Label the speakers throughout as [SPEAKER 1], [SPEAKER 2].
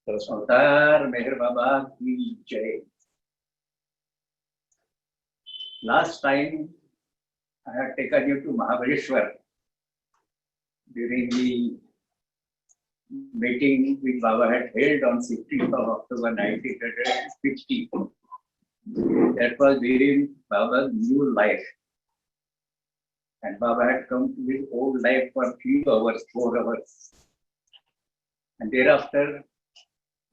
[SPEAKER 1] अवतार मेहर बाबा की जय। Last time I had taken you to Mahabaleshwar during the meeting which Baba had held on 16th of October 1950. That was during Baba's new life. And Baba had come to his old life for 3 hours, 4 hours. And thereafter,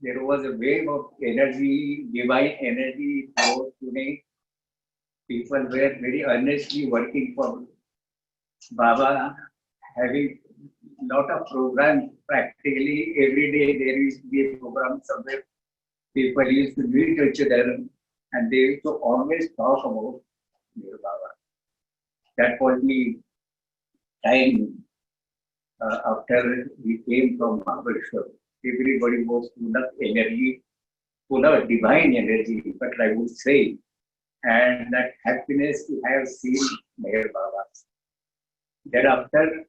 [SPEAKER 1] there was a wave of energy, divine energy flowed today. People were very earnestly working for Baba, having lot of programs. Practically every day there used to be a program somewhere. People used to meet each other and they used to always talk about Mir Baba. That was the time after we came from Mahabaleshwar. Everybody was full of energy, full of divine energy, but I would say, and that happiness to have seen Meher Baba. Thereafter,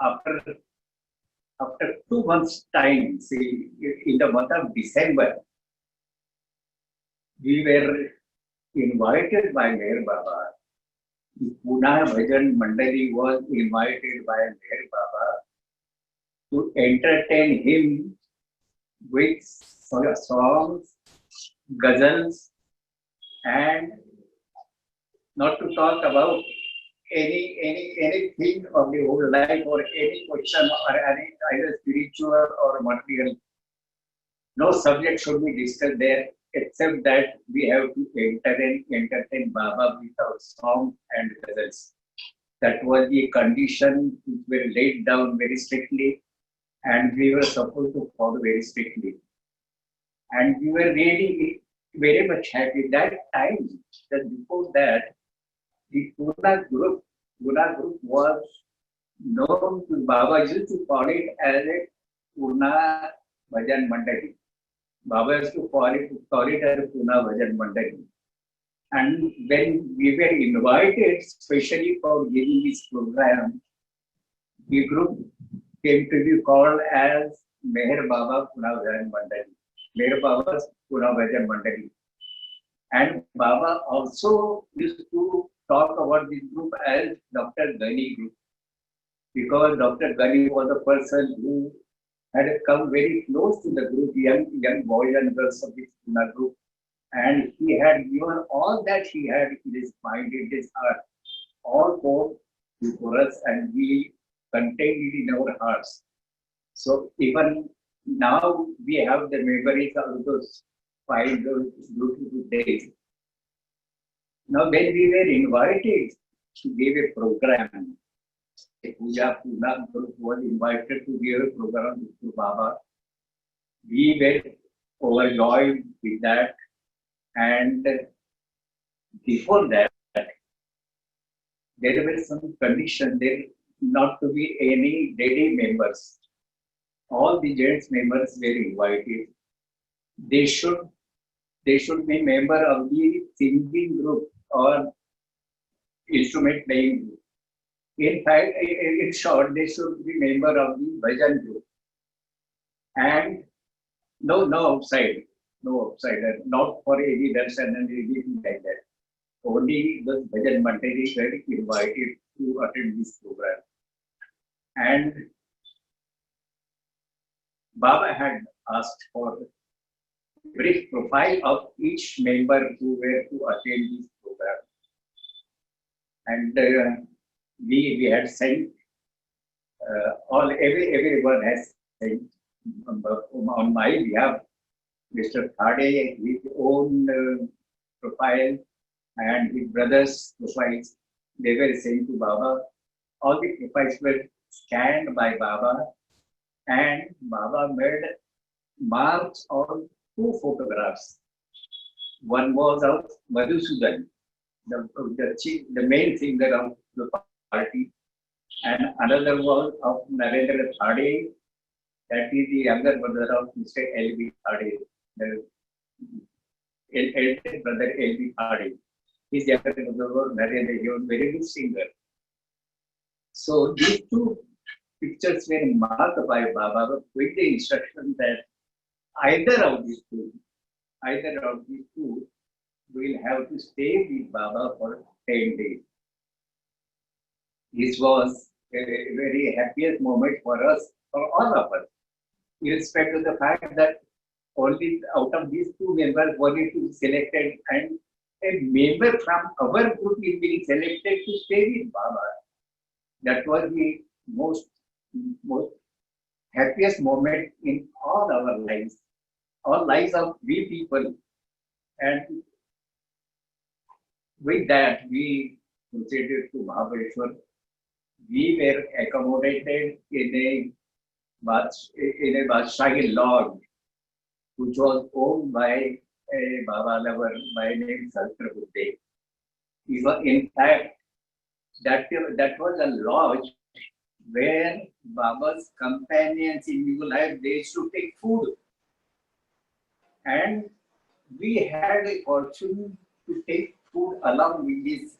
[SPEAKER 1] after 2 months' time, see, in the month of December, we were invited by Meher Baba. The Pune Bhajan Mandali was invited by Meher Baba to entertain him with songs, ghazals, and not to talk about anything of the whole life or any question or any either spiritual or material. No subject should be discussed there except that we have to entertain Baba with our songs and ghazals. That was the condition which were laid down very strictly, and we were supposed to follow very strictly. And we were really very much happy that time. That before that, the Pune group was known to Baba used to call it as a Pune Bhajan Mandali. Baba used to call it as a Pune Bhajan Mandali. And when we were invited, especially for giving this program, the group came to be called as Meher Baba Pune Bhajan Mandali. Meher Baba's Pune Bhajan Mandali. And Baba also used to talk about this group as Dr. Ghani group, because Dr. Ghani was the person who had come very close to the group, young boys and girls of this Pune group, and he had given all that he had in his mind, in his heart, all for us, and we contained it in our hearts. So even now we have the memories of those those beautiful days. Now, when we were invited to give a program, a Puja Pune group was invited to give a program to Baba. We were overjoyed with that. And before that, there were some conditions there not to be any lady members. All the gents members were invited. They should be member of the singing group or instrument playing group. In fact, in short, they should be member of the bhajan group. And no outsider, not for any darshan and anything like that. Only the bhajan mandalis were invited to attend this program. And Baba had asked for brief profile of each member who were to attend this program. And we had sent everyone has sent on my behalf Mr. Thade his own profile and his brother's profiles. They were sent to Baba. All the profiles were scanned by Baba, and Baba made marks on 2 photographs. One was of Madhusudan, the main singer of the party, and another was of Narendra Thade, that is the younger brother of Mr. L.B. Thade, the elder brother L.B. Thade. His younger brother was Narendra, he was a very good singer. So these 2 pictures were marked by Baba with the instruction that either of these two, either of these two will have to stay with Baba for 10 days. This was a very happiest moment for us, for all of us, irrespective of the fact that only out of these two members, one is to be selected, and a member from our group is being selected to stay with Baba. That was the most happiest moment in all our lives, all lives of we people. And with that, we proceeded to Mahabaleshwar. We were accommodated in a Badshahi lodge, which was owned by a Baba lover by name Sahasra Buddhe. In fact, that was a lodge where Baba's companions in new life, they used to take food. And we had a fortune to take food along with these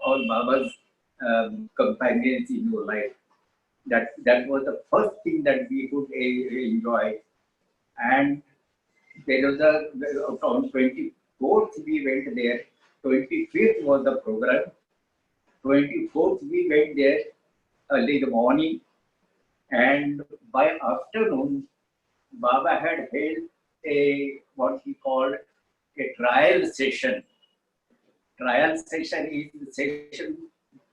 [SPEAKER 1] all Baba's companions in your life. That was the first thing that we could enjoy. And there was on 24th we went there. 25th was the program. 24th we went there early in the morning, and by afternoon Baba had held a what he called a trial session. Trial session is the session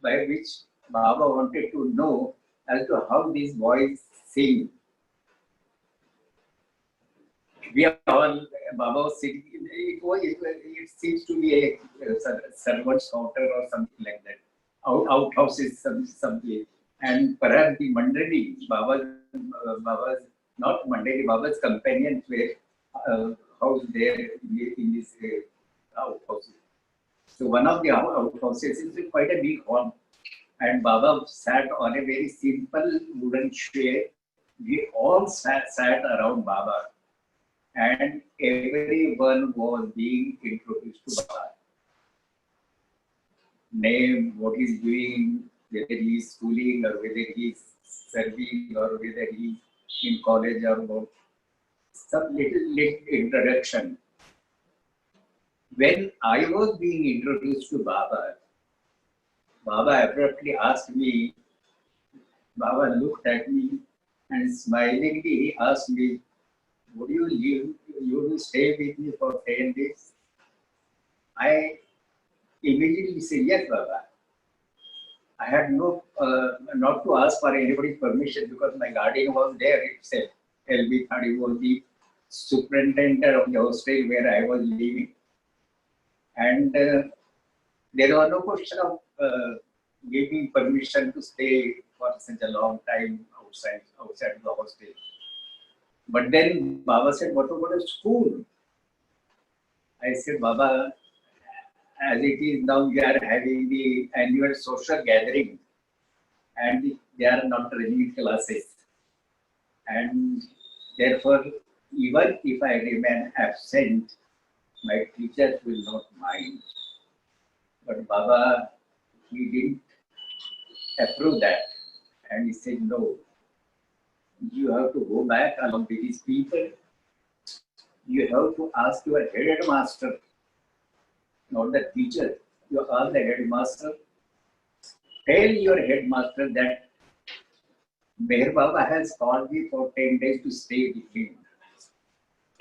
[SPEAKER 1] by which Baba wanted to know as to how these boys sing. We are all Baba was singing. It seems to be a servant's quarter or something like that. Outhouses someplace. And perhaps the Mandali, Baba's not Mandali, Baba's companions were housed there in this outhouses. So one of the outhouses is quite a big hall, and Baba sat on a very simple wooden chair. We all sat around Baba, and everyone was being introduced to Baba. Name, what he's doing, whether he's schooling or whether he's serving or whether he's in college or what. Some little introduction. When I was being introduced to Baba, Baba abruptly asked me, Baba looked at me and smilingly asked me, would you leave, you will stay with me for 10 days? I immediately said, yes, Baba. I had not to ask for anybody's permission because my guardian was there itself. LB Thadi was the superintendent of the hostel where I was living. And there was no question of giving permission to stay for such a long time outside the hostel. But then Baba said, what about a school? I said, Baba, as it is now, we are having the annual social gathering and they are not running classes. And therefore, even if I remain absent, my teachers will not mind. But Baba, he didn't approve that. And he said, no, you have to go back along with these people. You have to ask your headmaster, not the teacher. You ask the headmaster. Tell your headmaster that Meher Baba has called me for 10 days to stay with him.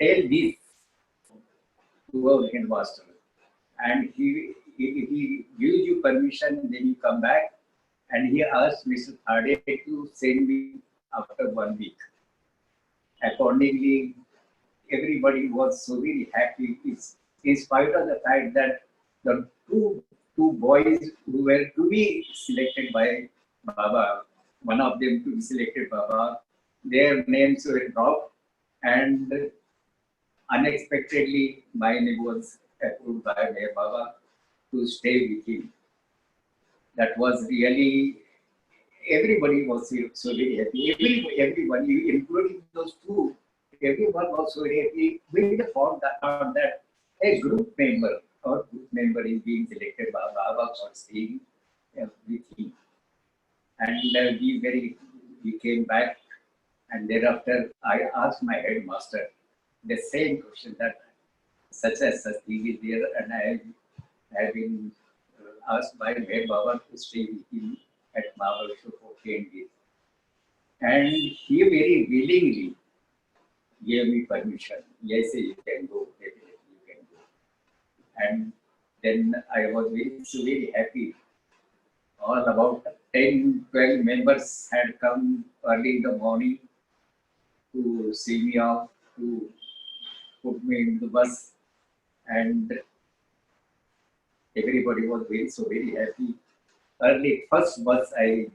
[SPEAKER 1] Tell this to our headmaster. And if he gives you permission, then you come back. And he asked Mr. Thade to send me after 1 week. Accordingly, everybody was so very happy, in spite of the fact that the two boys who were to be selected by Baba, one of them to be selected by Baba, their names were dropped, and unexpectedly my name was approved by Meher Baba to stay with him. That was really, everybody was so very happy. Everybody, including those two, everyone was so happy with the thought that a group member is being selected by Baba for staying with him. And we came back, and thereafter I asked my headmaster the same question that such as such thing is there, and I have been asked by Meher Baba to stay with him at Mahabaleshwar for 10 days. And he very willingly gave me permission. Yes, you can go, definitely you can go. And then I was very happy. All about 10, 12 members had come early in the morning to see me off, to put me in the bus, and everybody was very happy. Early first bus I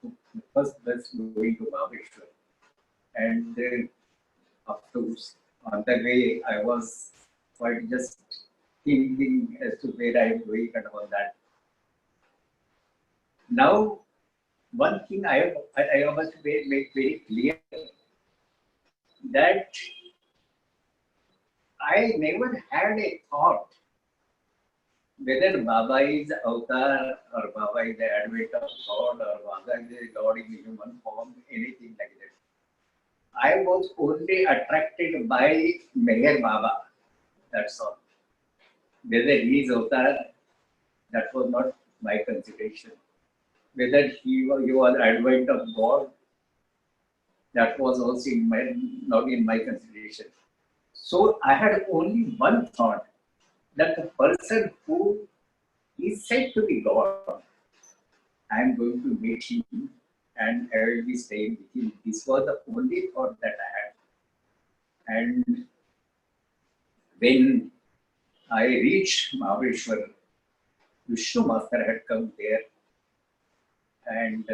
[SPEAKER 1] took the first bus going to Mahabaleshwar, and afterwards on the way I was quite just thinking as to where I am going and all that. Now, one thing I must make very clear that I never had a thought whether Baba is avatar or Baba is the advent of God or Baba is the God in human form, anything like that. I was only attracted by Meher Baba. That's all. Whether he is avatar, that was not my consideration. Whether he was advent of God, that was also not in my consideration. So I had only one thought, that the person who is said to be God, I am going to meet him and I will be staying with him. This was the only thought that I had. And when I reached Mahabaleshwar, Vishnu Master had come there, and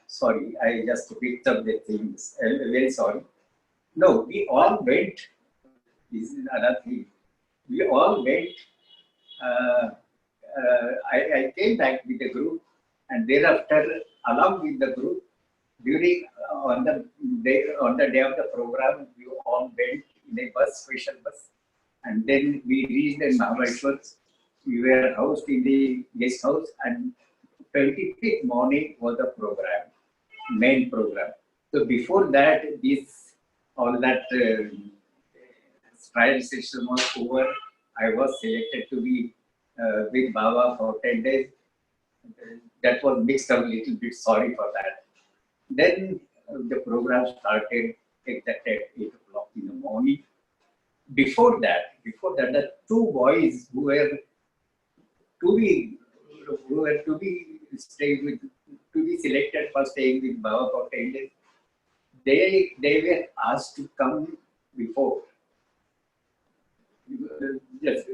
[SPEAKER 1] sorry, I just picked up the things. Very sorry. No, we all went. This is another thing. We all went. Uh, I came back with the group, and thereafter, along with the group, during on the day of the program, we all went in a bus, special bus, and then we reached in Mahabaleshwar. We were housed in the guest house, and 25th morning was the program, main program. So before that, this all that trial session was over. I was selected to be with Baba for 10 days. That was mixed up a little bit. Sorry for that. Then the program started exactly at 8 o'clock in the morning. Before that, the two boys who were to be staying with, to be selected for staying with Baba for 10 days, they were asked to come before. Yes,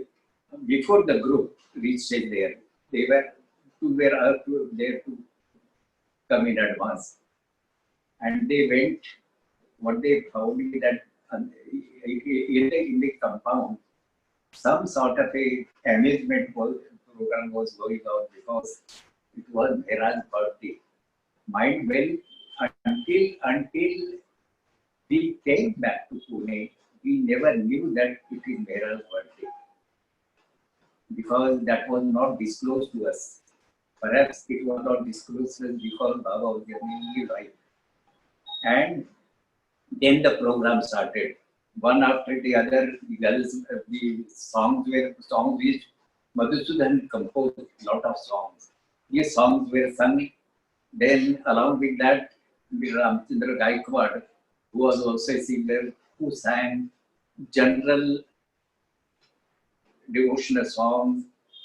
[SPEAKER 1] before the group reached there, they were asked there to come in advance, and they went. What they found is that in the compound, some sort of a amusement program was going on because it was Mehra's birthday. Mind well, until we came back to Pune, we never knew that it is Mehra's birthday because that was not disclosed to us. Perhaps it was not disclosed to us because Baba was genuinely right. And then the program started. One after the other, the songs which Madhusudan composed a lot of songs. These songs were sung. Then along with that, Ramchandra Gaikwad, who was also a singer, who sang general devotional songs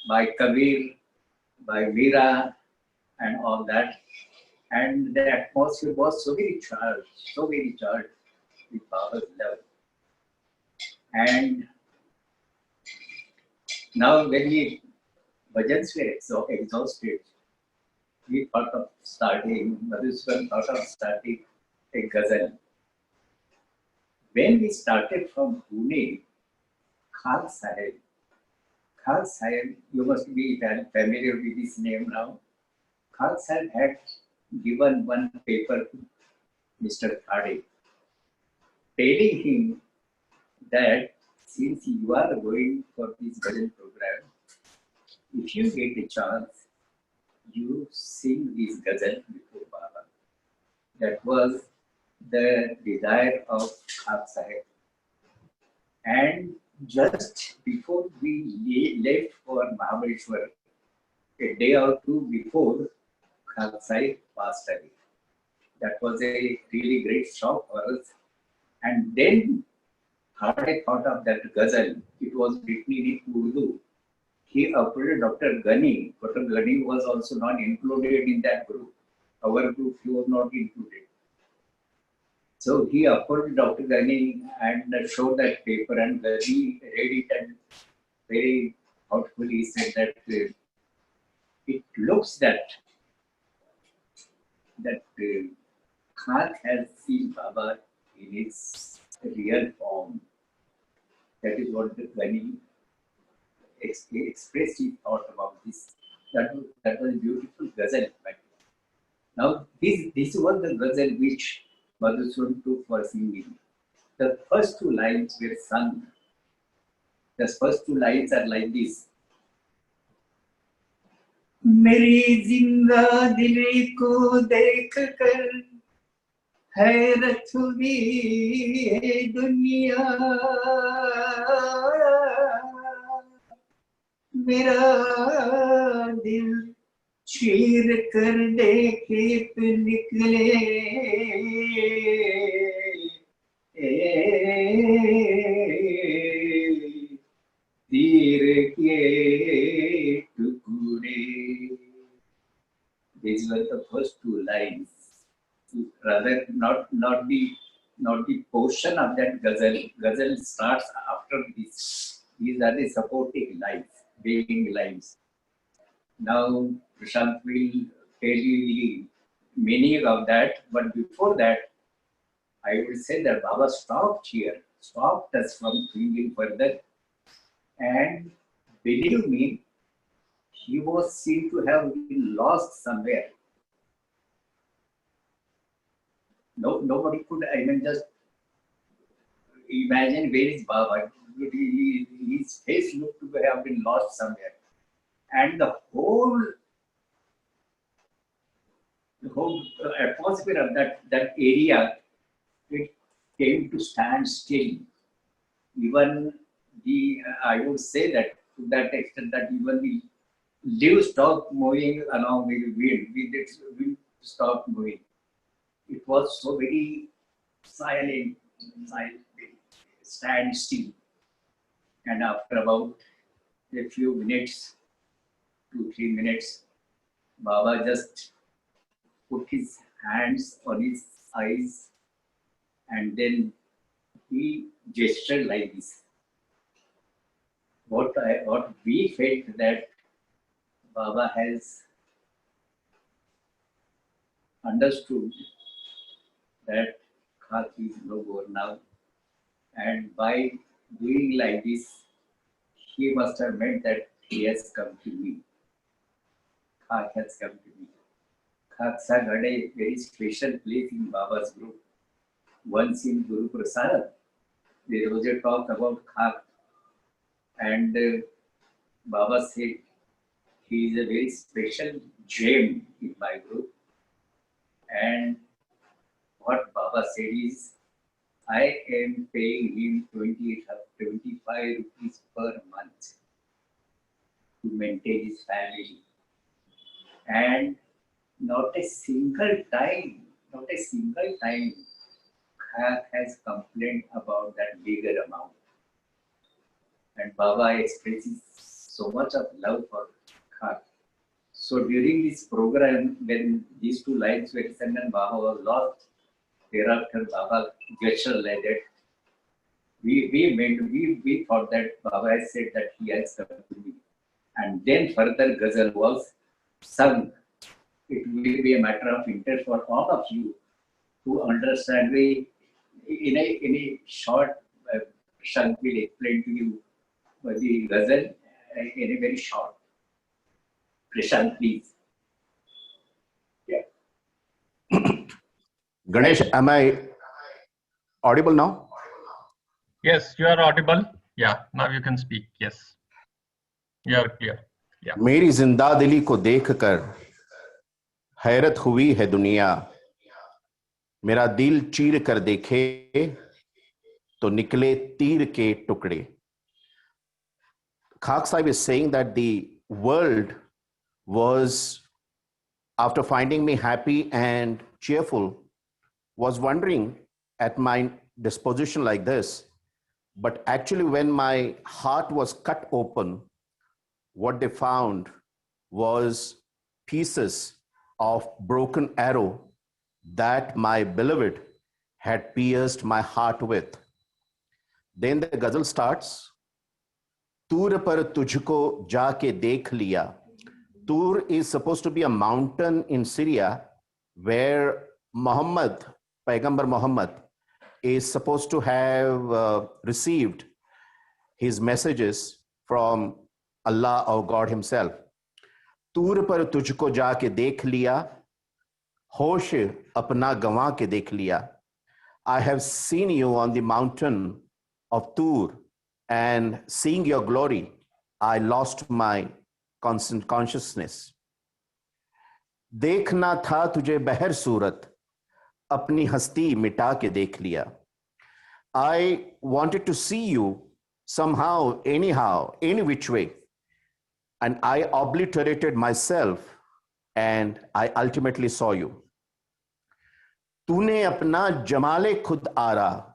[SPEAKER 1] by Kabir, by Veera, and all that. And the atmosphere was so very charged with Baba's love. And now when we bhajans were exhausted, we thought of starting, Madhusudan thought of starting a ghazal. When we started from Pune, Khan Sahib, you must be familiar with this name now. Khan Sahib had given one paper to Mr. Khade, telling him that since you are going for this ghazal program, if you get a chance, you sing this ghazal before Baba. That was the desire of Khak Sahib. And just before we left for Mahabaleshwar, a day or two before, Khak Sahib passed away. That was a really great shock for us. And then I thought of that ghazal. It was written in Urdu. He approached Dr. Ghani. Dr. Ghani was also not included in that group. Our group, he was not included. So he approached Dr. Ghani and showed that paper, and Ghani read it and very thoughtfully said that it looks that Khak has seen Baba in his real form. That is what the Ghani expressed his thought about this. That was a beautiful ghazal. Now, this was the ghazal which Madhusudan took for singing. The first two lines were sung. The first two lines are like this. मेरी जिंदा दिल को देख कर हैरत हुई है दुनिया मेरा दिल चीर कर देखे तो निकले तीर के टुकड़े. These were the first two lines. Rather, not the portion of that ghazal. Ghazal starts after this. These are the supporting lines, beginning lines. Now, Prashant will tell you the meaning of that, but before that, I would say that Baba stopped here, stopped us from thinking further, and believe me, he was seen to have been lost somewhere. Nobody could, just imagine where is Baba. His face looked to have been lost somewhere. And the whole atmosphere of that area, it came to stand still. Even I would say that to that extent that even the leaves stopped moving along with the wind. We stopped moving. It was so very silent, stand still. And after about a few minutes, 2-3 minutes, Baba just put his hands on his eyes and then he gestured like this. What we felt that Baba has understood that Khak is no more now, and by doing like this, he must have meant that he has come to me. Khak has come to me. Khak Sahib had a very special place in Baba's group. Once in Guru Prasad, there was a talk about Khak, and Baba said, he is a very special gem in my group. And what Baba said is, I am paying him 25 rupees per month to maintain his family. And not a single time, Khak has complained about that bigger amount. And Baba expresses so much of love for Khak. So during this program, when these two lines were sung and Baba was lost, thereafter Baba gestured like that. We thought that Baba has said that he has come to me. And then further ghazal was sung. It will be a matter of interest for all of you to understand. In a short, Prashant will explain to you the ghazal in a very short. Prashant, please. Yeah.
[SPEAKER 2] Ganesh, am I audible now?
[SPEAKER 3] Yes, you are audible. Yeah, now you can speak. Yes, you are clear. Yeah.
[SPEAKER 2] मेरी जिंदा दिली को देखकर हैरत हुई है दुनिया मेरा दिल चीर कर देखे तो निकले तीर के टुकड़े. Khak Sahib is saying that the world was, after finding me happy and cheerful, was wondering at my disposition like this. But actually, when my heart was cut open, what they found was pieces of broken arrow that my beloved had pierced my heart with. Then the ghazal starts. Tur par tujhko jaake dekh liya. Tur is supposed to be a mountain in Syria where Muhammad, Paigambar Muhammad, is supposed to have received his messages from Allah or God himself. Tur par tujhko jaake dekh liya, hosh apna gava ke dekh liya. I have seen you on the mountain of Tur, and seeing your glory, I lost my constant consciousness. देखना था तुझे बहर सूरत, अपनी हस्ती मिटा के देख लिया. I wanted to see you somehow, anyhow, any which way, and I obliterated myself, and I ultimately saw you. तूने अपना जमाले खुद आरा,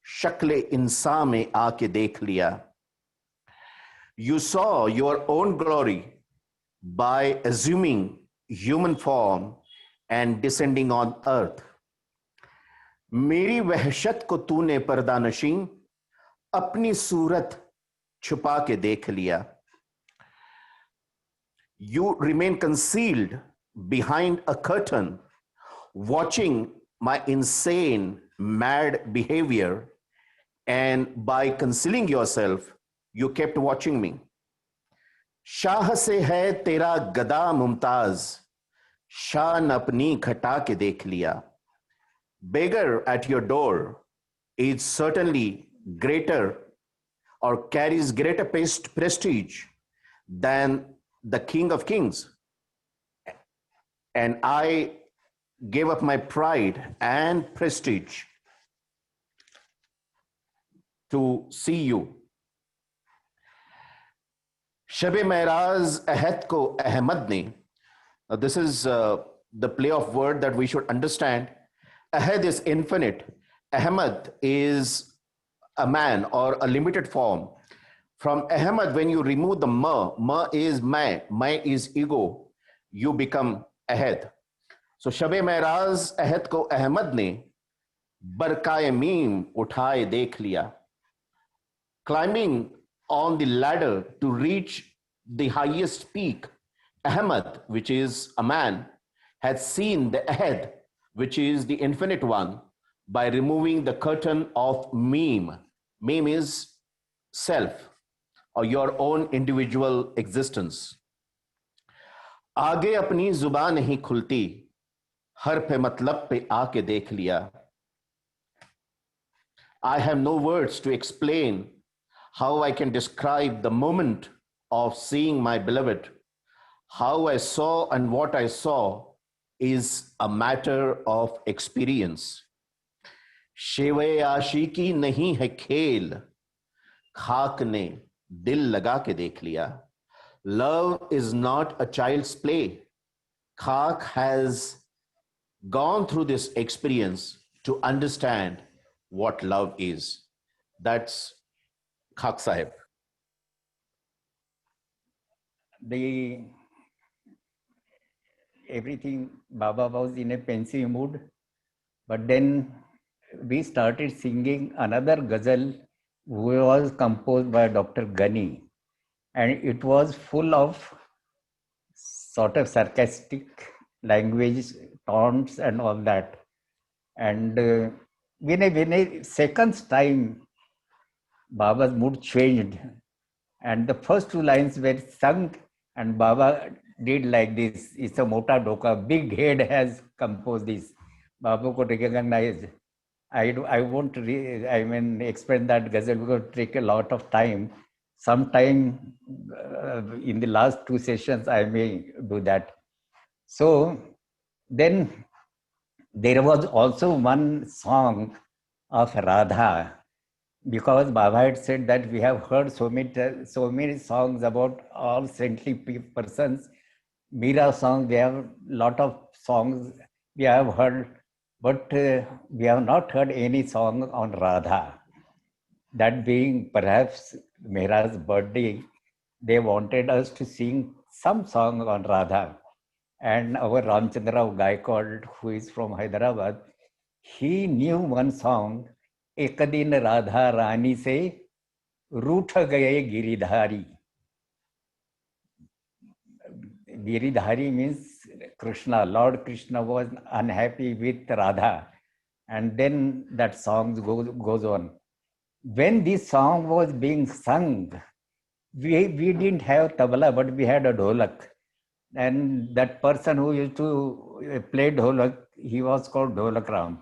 [SPEAKER 2] शक्ले इंसान में आके देख लिया. You saw your own glory by assuming human form and descending on earth. मेरी वहशत को तूने पर्दा नशीं अपनी सूरत छुपा के देख लिया. You remain concealed behind a curtain, watching my insane, mad behavior, and by concealing yourself, you kept watching me. Shah से है तेरा गदा मुमताज, शान अपनी खटा के देख लिया. Beggar at your door is certainly greater or carries greater prestige than the King of Kings. And I gave up my pride and prestige to see you. Shab-e Me'raz ahad ko Ahmad ne. This is the play of word that we should understand. Ahad is infinite. Ahmad is a man or a limited form. From Ahmad, when you remove the ma is mai is ego, you become Ahad. So Shab-e Me'raz ahad ko Ahmad ne barkaye meem uthaye dekh liya. Climbing on the ladder to reach the highest peak, Ahmad, which is a man, had seen the Ahad, which is the infinite one, by removing the curtain of meme. Meme is self or your own individual existence. आगे अपनी जुबान नहीं खुलती, हर पे मतलब पे आके देख लिया. I have no words to explain how I can describe the moment of seeing my beloved. How I saw and what I saw is a matter of experience. शेवे आशिकी नहीं है खेल, खाक ने दिल लगा के देख लिया. Love is not a child's play. Khak has gone through this experience to understand what love is. That's Khak Sahib.
[SPEAKER 4] Everything, Baba was in a pensive mood, but then we started singing another ghazal which was composed by Dr. Ghani, and it was full of sort of sarcastic language, taunts and all that. And when a second time Baba's mood changed, and the first two lines were sung, and Baba did like this. It's a mota doka, big head has composed this. Baba could recognize. I won't explain that ghazal because it take a lot of time. Sometime in the last two sessions, I may do that. So then There was also one song of Radha, because Baba had said that we have heard so many songs about all saintly persons. Meera song, we have lot of songs we have heard, but we have not heard any song on Radha. That being perhaps Mehra's birthday, they wanted us to sing some song on Radha. And our Ramchandra Gaikwad, who is from Hyderabad, he knew one song, Ek Din Radha Rani Se रूठ गए Giridhari. Giridhari means Krishna. Lord Krishna was unhappy with Radha. And then that song goes on. When this song was being sung, we didn't have tabla, but we had a dholak. And that person who used to play dholak, he was called Dholak Ram.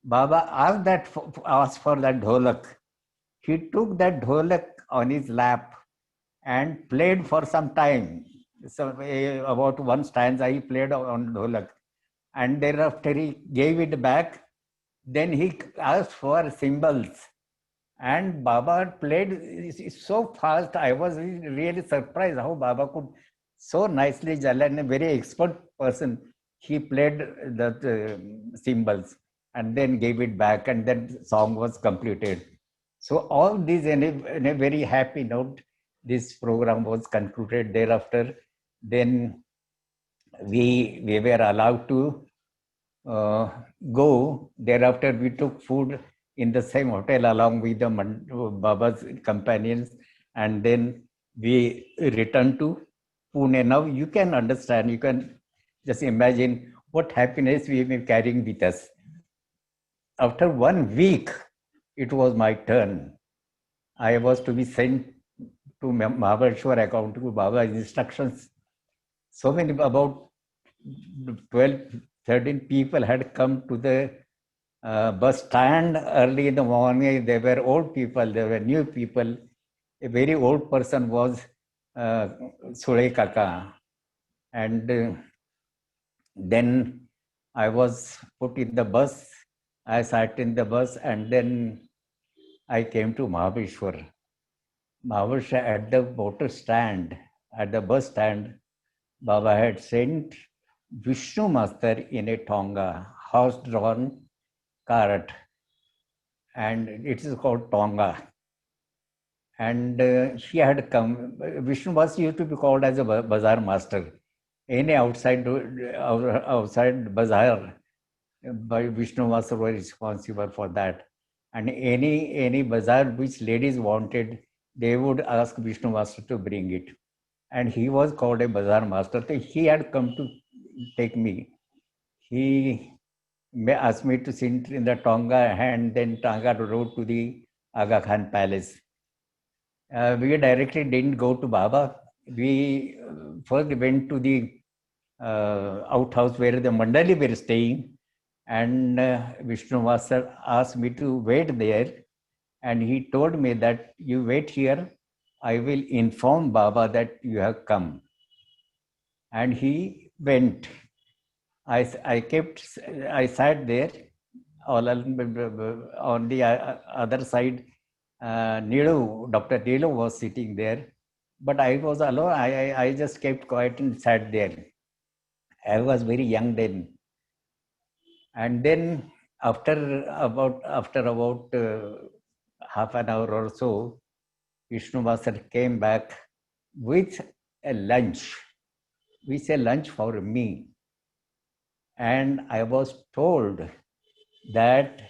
[SPEAKER 4] Baba asked for that dholak. He took that dholak on his lap and played for some time. So about one stanza he played on dholak, and thereafter he gave it back. Then he asked for cymbals, and Baba played so fast. I was really surprised how Baba could so nicely, Jalan, a very expert person, he played the cymbals and then gave it back, and then song was completed. So all these in a very happy note, this program was concluded. Thereafter, then we were allowed to go. Thereafter, we took food in the same hotel along with the Baba's companions, and then we returned to Pune. Now you can understand, you can just imagine what happiness we were carrying with us. After 1 week, it was my turn. I was to be sent to Mahabaleshwar according to Baba's instructions. So many, about 12, 13 people had come to the bus stand early in the morning. They were old people, they were new people. A very old person was Sule Kaka. And then I was put in the bus. I sat in the bus, and then I came to Mahabaleshwar. Mahabaleshwar, at the motor stand, at the bus stand, Baba had sent Vishnu Master in a Tonga, horse-drawn cart, and it is called Tonga. And he had come. Vishnu Master used to be called as a bazaar master. Any outside bazaar, by Vishnu Master was responsible for that. And any bazaar which ladies wanted, they would ask Vishnu Master to bring it. And he was called a bazaar master. So he had come to take me. He asked me to sit in the Tonga, and then Tonga road to the Aga Khan Palace. We directly didn't go to Baba. We first went to the outhouse where the Mandali were staying, and Vishnu Master asked me to wait there, and he told me that you wait here, I will inform Baba that you have come. And he went. I sat there. All on the other side, Nilu, Dr. Nilu was sitting there, but I was alone. I just kept quiet and sat there. I was very young then. And then after about half an hour or so, Vishnu Master came back with a lunch for me. And I was told that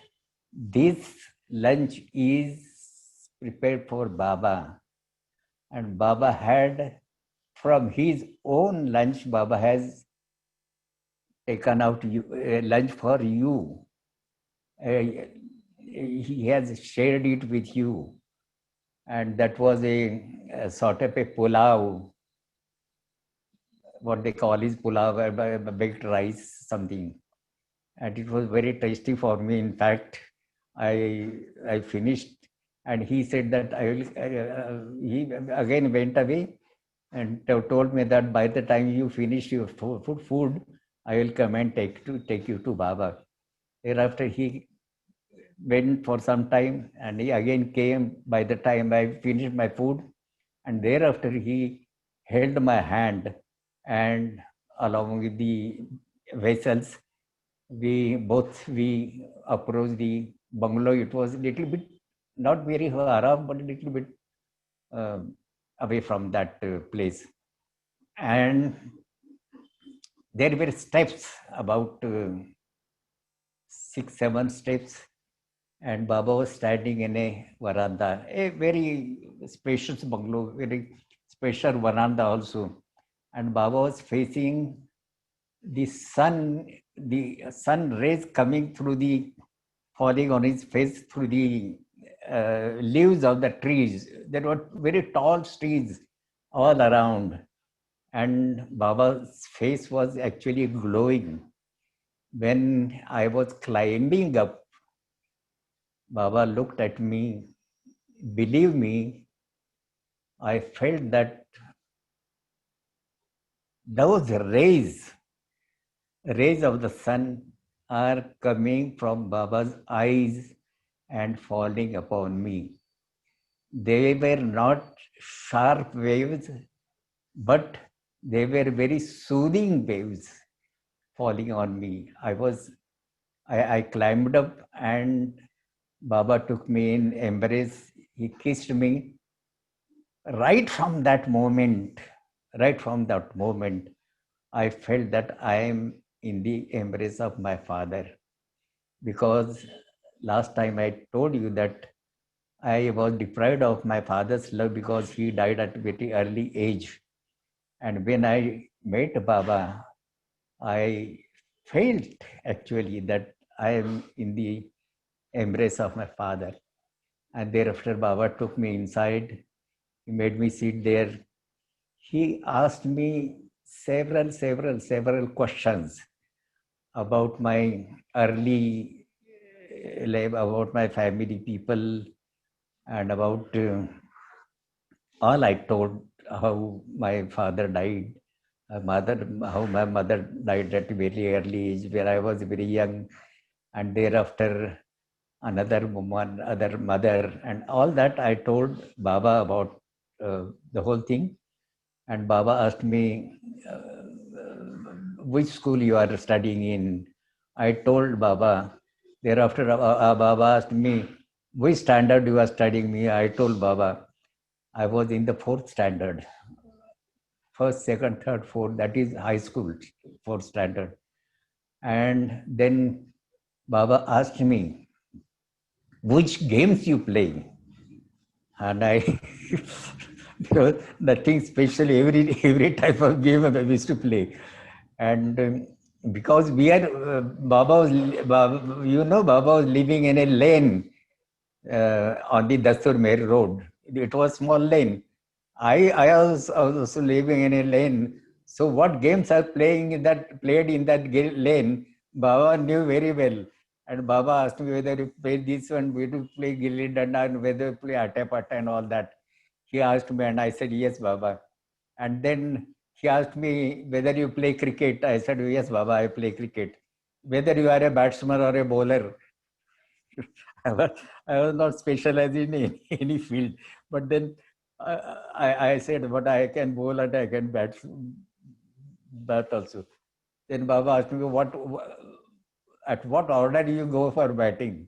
[SPEAKER 4] this lunch is prepared for Baba. And Baba had, from his own lunch, Baba has taken out lunch for you. He has shared it with you. And that was a sort of a pulao, what they call is pulao, baked rice, something. And it was very tasty for me. In fact, I finished, and he said that he again went away and told me that by the time you finish your food, I will come and take you to Baba. Thereafter, he went for some time and he again came by the time I finished my food. And thereafter, he held my hand and along with the vessels, we approached the bungalow. It was a little bit, not very far off, but a little bit away from that place. And there were steps, about 6-7 steps, and Baba was standing in a veranda, a very spacious bungalow, very spacious veranda also. And Baba was facing the sun rays coming through falling on his face through the leaves of the trees. There were very tall trees all around, and Baba's face was actually glowing. When I was climbing up, Baba looked at me. Believe me, I felt that those rays of the sun are coming from Baba's eyes and falling upon me. They were not sharp waves, but they were very soothing waves falling on me. I climbed up and Baba took me in embrace. He kissed me. Right from that moment, I felt that I am in the embrace of my father. Because last time I told you that I was deprived of my father's love because he died at a very early age. And when I met Baba, I felt actually that I am in the embrace of my father. And thereafter, Baba took me inside. He made me sit there. He asked me several questions about my early life, about my family people, and about all. I told how my father died, how my mother died at a very early age, where I was very young, and thereafter another woman, other mother, and all that I told Baba about the whole thing. And Baba asked me, which school you are studying in? I told Baba. Thereafter, Baba asked me, which standard you are studying me? I told Baba, I was in the 4th standard. First, second, third, fourth, that is high school, 4th standard. And then Baba asked me, which games you play? And I, because nothing special, every type of game I used to play. And because we are, Baba was living in a lane on the Dastur Mehr Road. It was small lane. I was also living in a lane. So what games are played in that lane, Baba knew very well. And Baba asked me whether you play this one, whether you play Gilli Danda, and whether you play Atta Patta and all that. He asked me and I said, yes, Baba. And then he asked me whether you play cricket. I said, yes, Baba, I play cricket. Whether you are a batsman or a bowler. I was not specialized in any field. But then I said, but I can bowl and I can bat also. Then Baba asked me, at what order do you go for batting?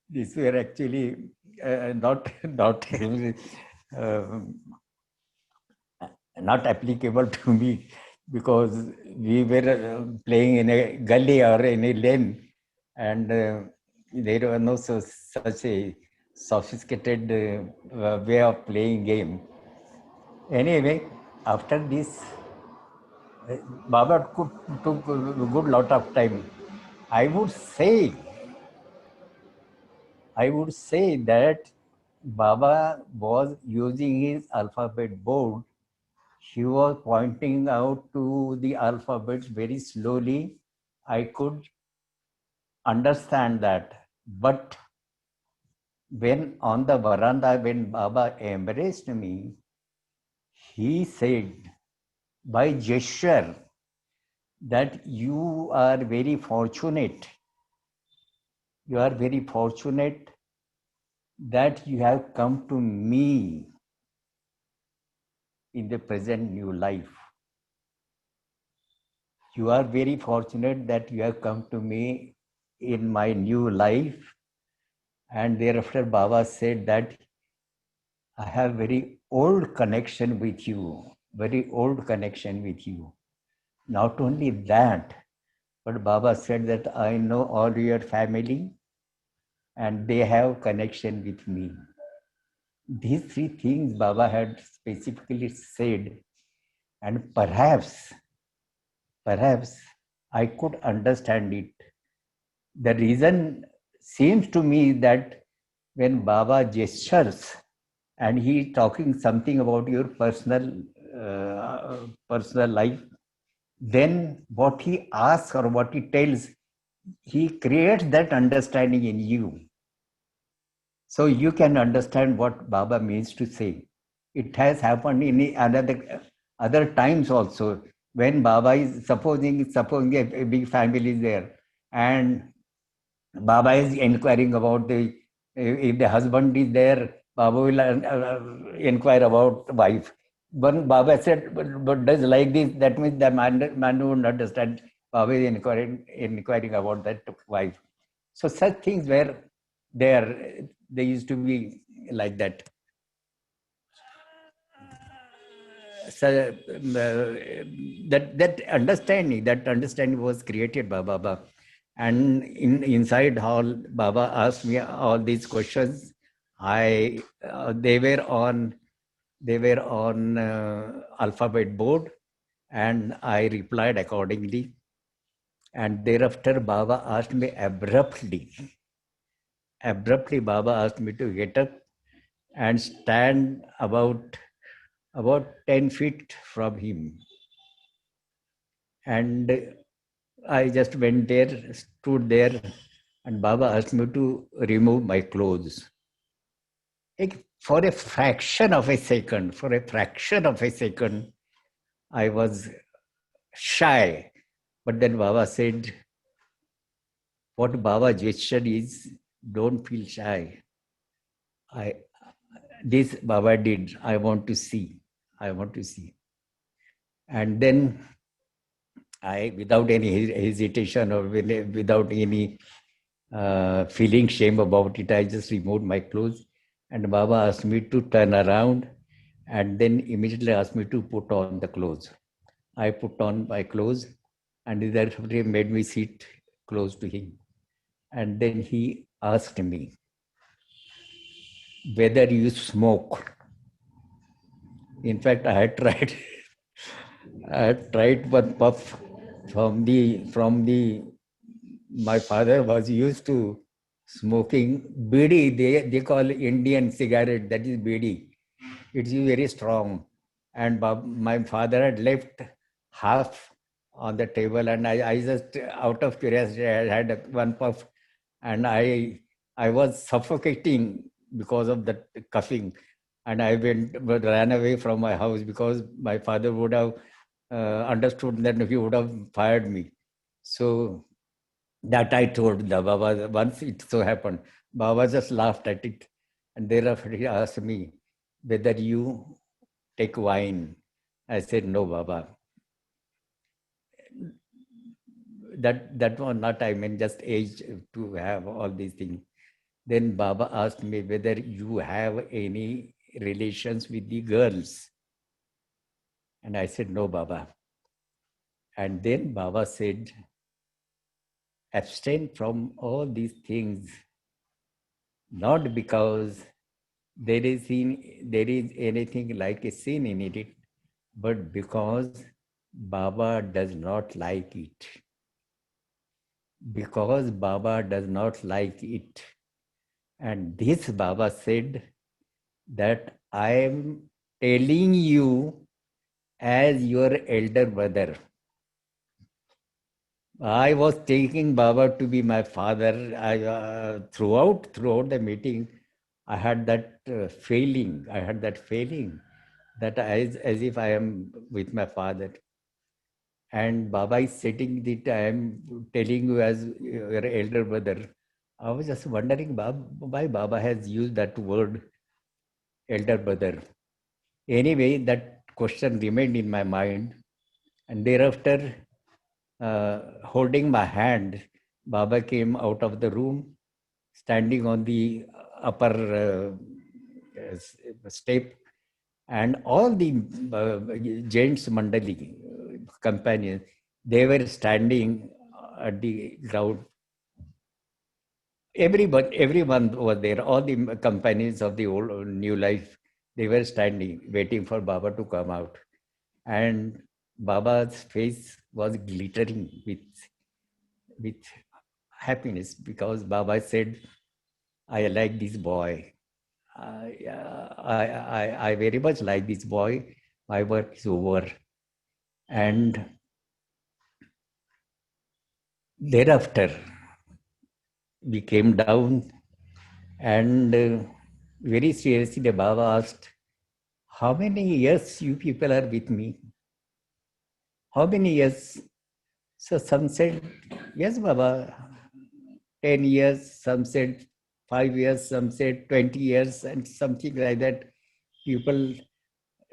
[SPEAKER 4] These were actually not applicable to me, because we were playing in a gully or in a lane, and there were no such a sophisticated way of playing game. Anyway, after this, Baba took a good lot of time. I would say that Baba was using his alphabet board. He was pointing out to the alphabets very slowly. I could understand that. But when on the veranda, when Baba embraced me, he said by gesture that you are very fortunate. You are very fortunate that you have come to me in the present new life. You are very fortunate that you have come to me in my new life. And thereafter, Baba said that I have very old connection with you, very old connection with you. Not only that, but Baba said that I know all your family and they have connection with me. These three things Baba had specifically said, and perhaps I could understand it. The reason seems to me that when Baba gestures and he talking something about your personal life, then what he asks or what he tells, he creates that understanding in you. So you can understand what Baba means to say. It has happened in other times also. When Baba is supposing a big family is there, and Baba is inquiring about if the husband is there, Baba will inquire about wife. When Baba said, but does like this, that means the man won't understand. Baba is inquiring about that wife. So such things were there. They used to be like that. So that understanding was created by Baba, and inside hall Baba asked me all these questions. They were on alphabet board, and I replied accordingly. And thereafter Baba asked me abruptly Baba asked me to get up and stand about 10 feet from him. And I just went there, stood there, and Baba asked me to remove my clothes. For a fraction of a second, I was shy. But then Baba said, what Baba gestured is, don't feel shy. This Baba did. I want to see. And then I, without any hesitation or without any feeling shame about it, I just removed my clothes. And Baba asked me to turn around and then immediately asked me to put on the clothes. I put on my clothes and he made me sit close to him. And then he asked me whether you smoke. In fact, I had tried one puff from the my father was used to smoking bidi. They call Indian cigarette, that is bidi. It's very strong. And my father had left half on the table, and I just, out of curiosity, I had one puff, and I was suffocating because of that coughing. And I ran away from my house because my father would have understood that he would have fired me. So that I told the Baba. Once it so happened, Baba just laughed at it, and thereafter he asked me whether you take wine. I said, no, Baba. That was not, I mean, just age to have all these things. Then Baba asked me whether you have any relations with the girls. And I said, no, Baba. And then Baba said, abstain from all these things, not because there is anything like a sin in it, but because Baba does not like it. Because Baba does not like it. And this Baba said that I am telling you as your elder brother. I was taking Baba to be my father. Throughout the meeting, I had that feeling. That as if I am with my father. And Baba is sitting that I am telling you as your elder brother. I was just wondering why Baba has used that word elder brother. Anyway, that question remained in my mind. And thereafter, holding my hand, Baba came out of the room, standing on the upper step, and all the gents mandali companions, they were standing at the ground. Everyone was there. All the companions of the old new life, they were standing, waiting for Baba to come out. And Baba's face was glittering with happiness because Baba said, I like this boy. I very much like this boy. My work is over. And thereafter, we came down and very seriously the Baba asked, how many years you people are with me? How many years? So some said, yes, Baba, 10 years. Some said 5 years. Some said 20 years and something like that. People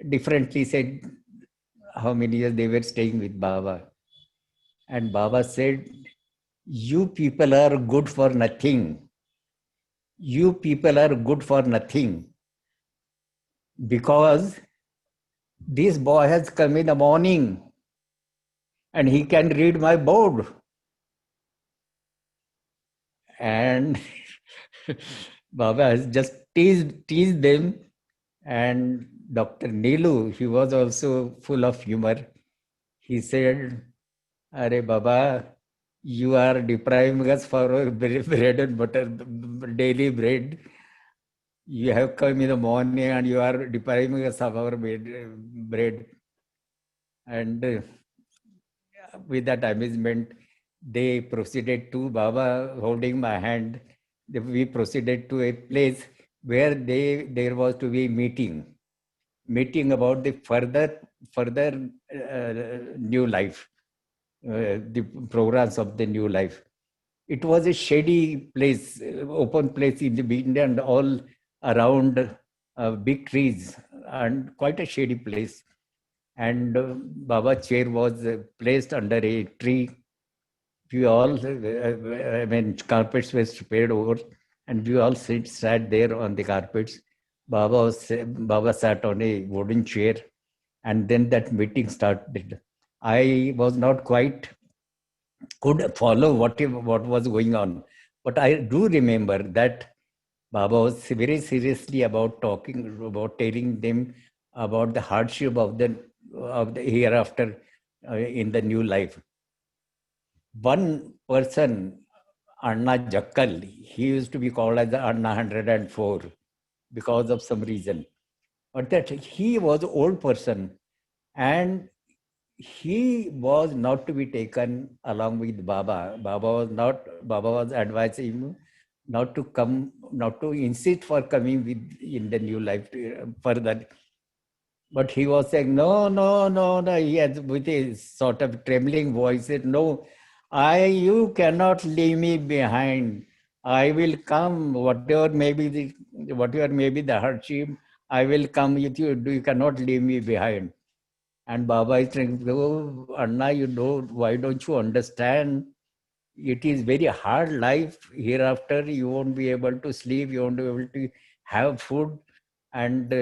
[SPEAKER 4] differently said how many years they were staying with Baba. And Baba said, you people are good for nothing. You people are good for nothing. Because this boy has come in the morning and he can read my board. And Baba has just teased them. And Dr. Neelu, he was also full of humor. He said, Are Baba, you are depriving us for our bread and butter, daily bread. You have come in the morning and you are depriving us of our bread. And with that amusement, they proceeded to Baba holding my hand. We proceeded to a place where there was to be meeting about the further new life, the programs of the new life. It was a shady place, open place in the beginning, and all around big trees, and quite a shady place. And Baba's chair was placed under a tree. We all, carpets were spread over, and we all sat there on the carpets. Baba sat on a wooden chair, and then that meeting started. I was not quite could follow what was going on, but I do remember that Baba was very seriously about telling them about the hardship of the hereafter in the new life. One person, Anna Jakkal, he used to be called as the Anna 104 because of some reason. But that he was an old person and he was not to be taken along with Baba. Baba was advising him not to come, not to insist for coming in the new life further. But he was saying, no. He had with a sort of trembling voice said, no, you cannot leave me behind. I will come, whatever may be the hardship, I will come with you. You cannot leave me behind. And Baba is saying, oh, Anna, why don't you understand? It is very hard life. Hereafter, you won't be able to sleep, you won't be able to have food. And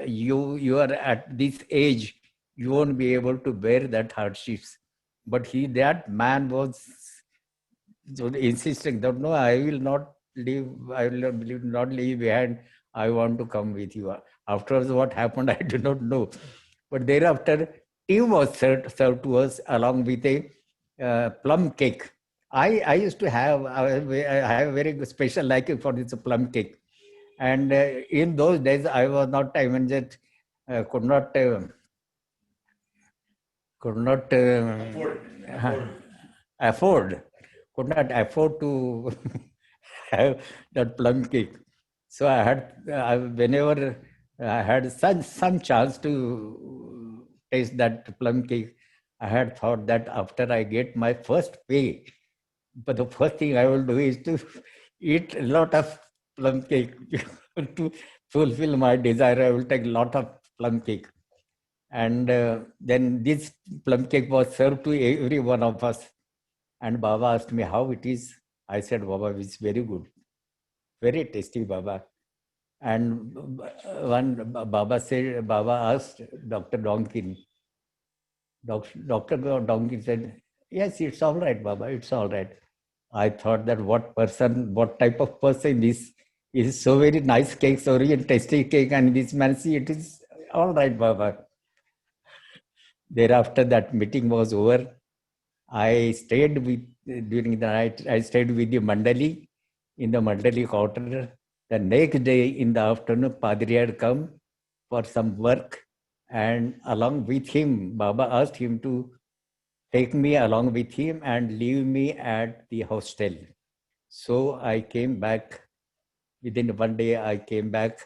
[SPEAKER 4] you are at this age, you won't be able to bear that hardships. But that man was insisting that, no, I will not leave behind. I want to come with you. Afterwards, what happened, I do not know. But thereafter, tea was served to us along with a plum cake. I used to have, I have a very special liking for this plum cake. And in those days, I was not, could not afford to have that plum cake. So I had, whenever I had some chance to taste that plum cake, I had thought that after I get my first pay, but the first thing I will do is to eat a lot of plum cake to fulfill my desire. I will take a lot of plum cake. And then this plum cake was served to every one of us. And Baba asked me how it is. I said, Baba, it's very good, very tasty, Baba. And one Baba asked Dr. Donkin. Dr. Donkin said, yes, it's all right, Baba, it's all right. I thought that what type of person is so very nice cake, so very tasty cake, and this man, see, it is all right, Baba. Thereafter, that meeting was over. I stayed with, during the night, I stayed with the Mandali in the Mandali quarter. The next day in the afternoon, Padri had come for some work, and along with him, Baba asked him to take me along with him and leave me at the hostel. So I came back. Within one day, I came back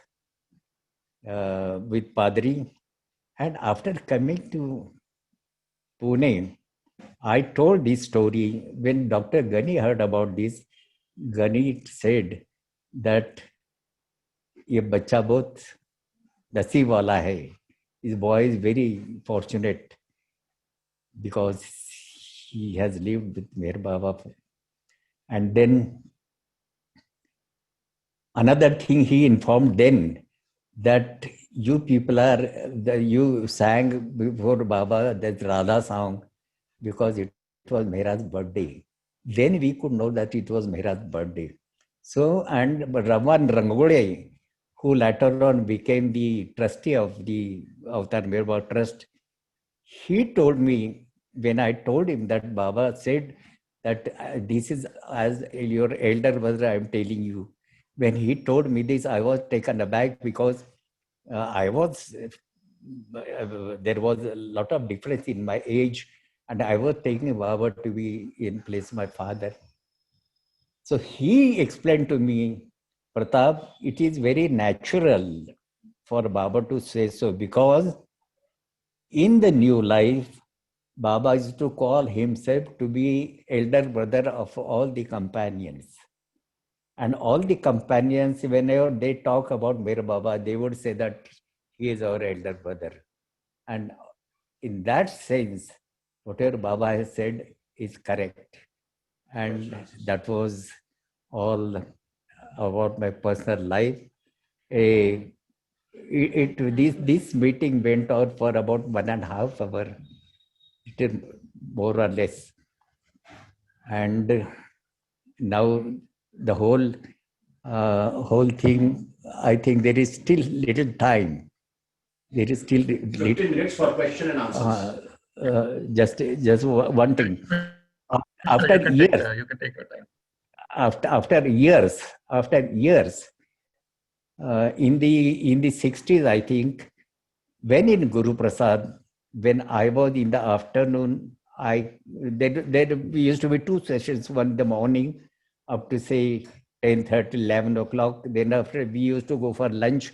[SPEAKER 4] with Padri. And after coming to Pune, I told this story. When Dr. Ghani heard about this, Ghani said that ये बच्चा बहुत नसीब वाला है. His boy is very fortunate because he has lived with Meher Baba. And then another thing he informed then, that you people you sang before Baba that Radha song because it was Mehra's birthday. Then we could know that it was Mehra's birthday. So, and Raman Rangole, who later on became the trustee of the Avatar Meher Baba Trust, he told me, when I told him that Baba said that this is as your elder brother, I am telling you. When he told me this, I was taken aback because there was a lot of difference in my age, and I was taking Baba to be in place of my father. So he explained to me, Pratap, it is very natural for Baba to say so, because in the new life, Baba is to call himself to be elder brother of all the companions. And all the companions, whenever they talk about Meher Baba, they would say that he is our elder brother. And in that sense, whatever Baba has said is correct. And that was all about my personal life. This meeting went on for about 1.5 hours, more or less. And now the whole thing, I think there is still little time. There is still
[SPEAKER 2] 15 minutes for question and answers.
[SPEAKER 4] just one thing. After
[SPEAKER 3] You
[SPEAKER 4] years,
[SPEAKER 3] can take your time.
[SPEAKER 4] after years, in the 60s, I think, when in Guru Prasad, when I was in the afternoon, there used to be 2 sessions, one in the morning up to say 10:30, 11 o'clock. Then after we used to go for lunch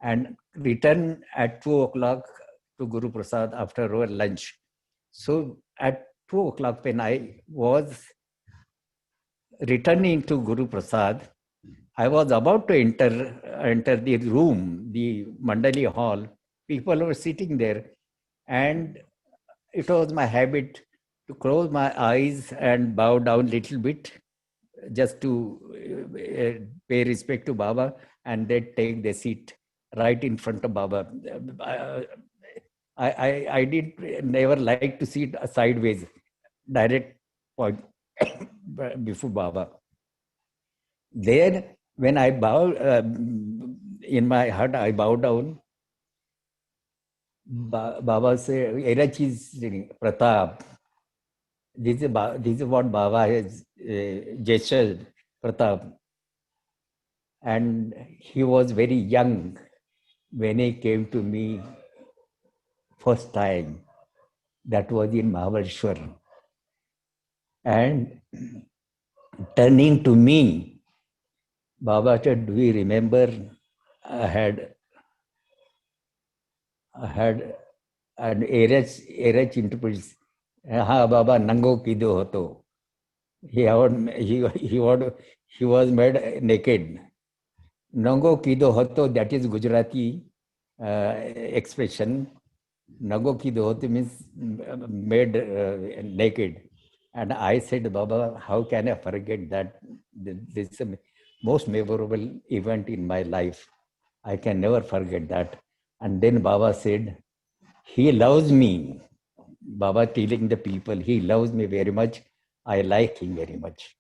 [SPEAKER 4] and return at 2 o'clock to Guru Prasad after our lunch. So at 2 o'clock when I was returning to Guru Prasad, I was about to enter the room, the Mandali hall. People were sitting there, and it was my habit to close my eyes and bow down a little bit, just to pay respect to Baba, and then take the seat right in front of Baba. I did never like to sit sideways, direct point before Baba. There, when I bow, in my heart, I bow down. Baba said, Erach is Pratap. This is what Baba has gestured, Pratap. And he was very young when he came to me first time. That was in Mahabaleshwar. And turning to me, Baba said, do you remember I had an Erach interpreter. Ha Baba Nango Kido Hoto. He was made naked. Nango Kido Hoto, that is Gujarati expression. Nango Kido Hoto means made naked. And I said, Baba, how can I forget that? This is the most memorable event in my life. I can never forget that. And then Baba said, he loves me. Baba telling the people, he loves me very much. I like him very much.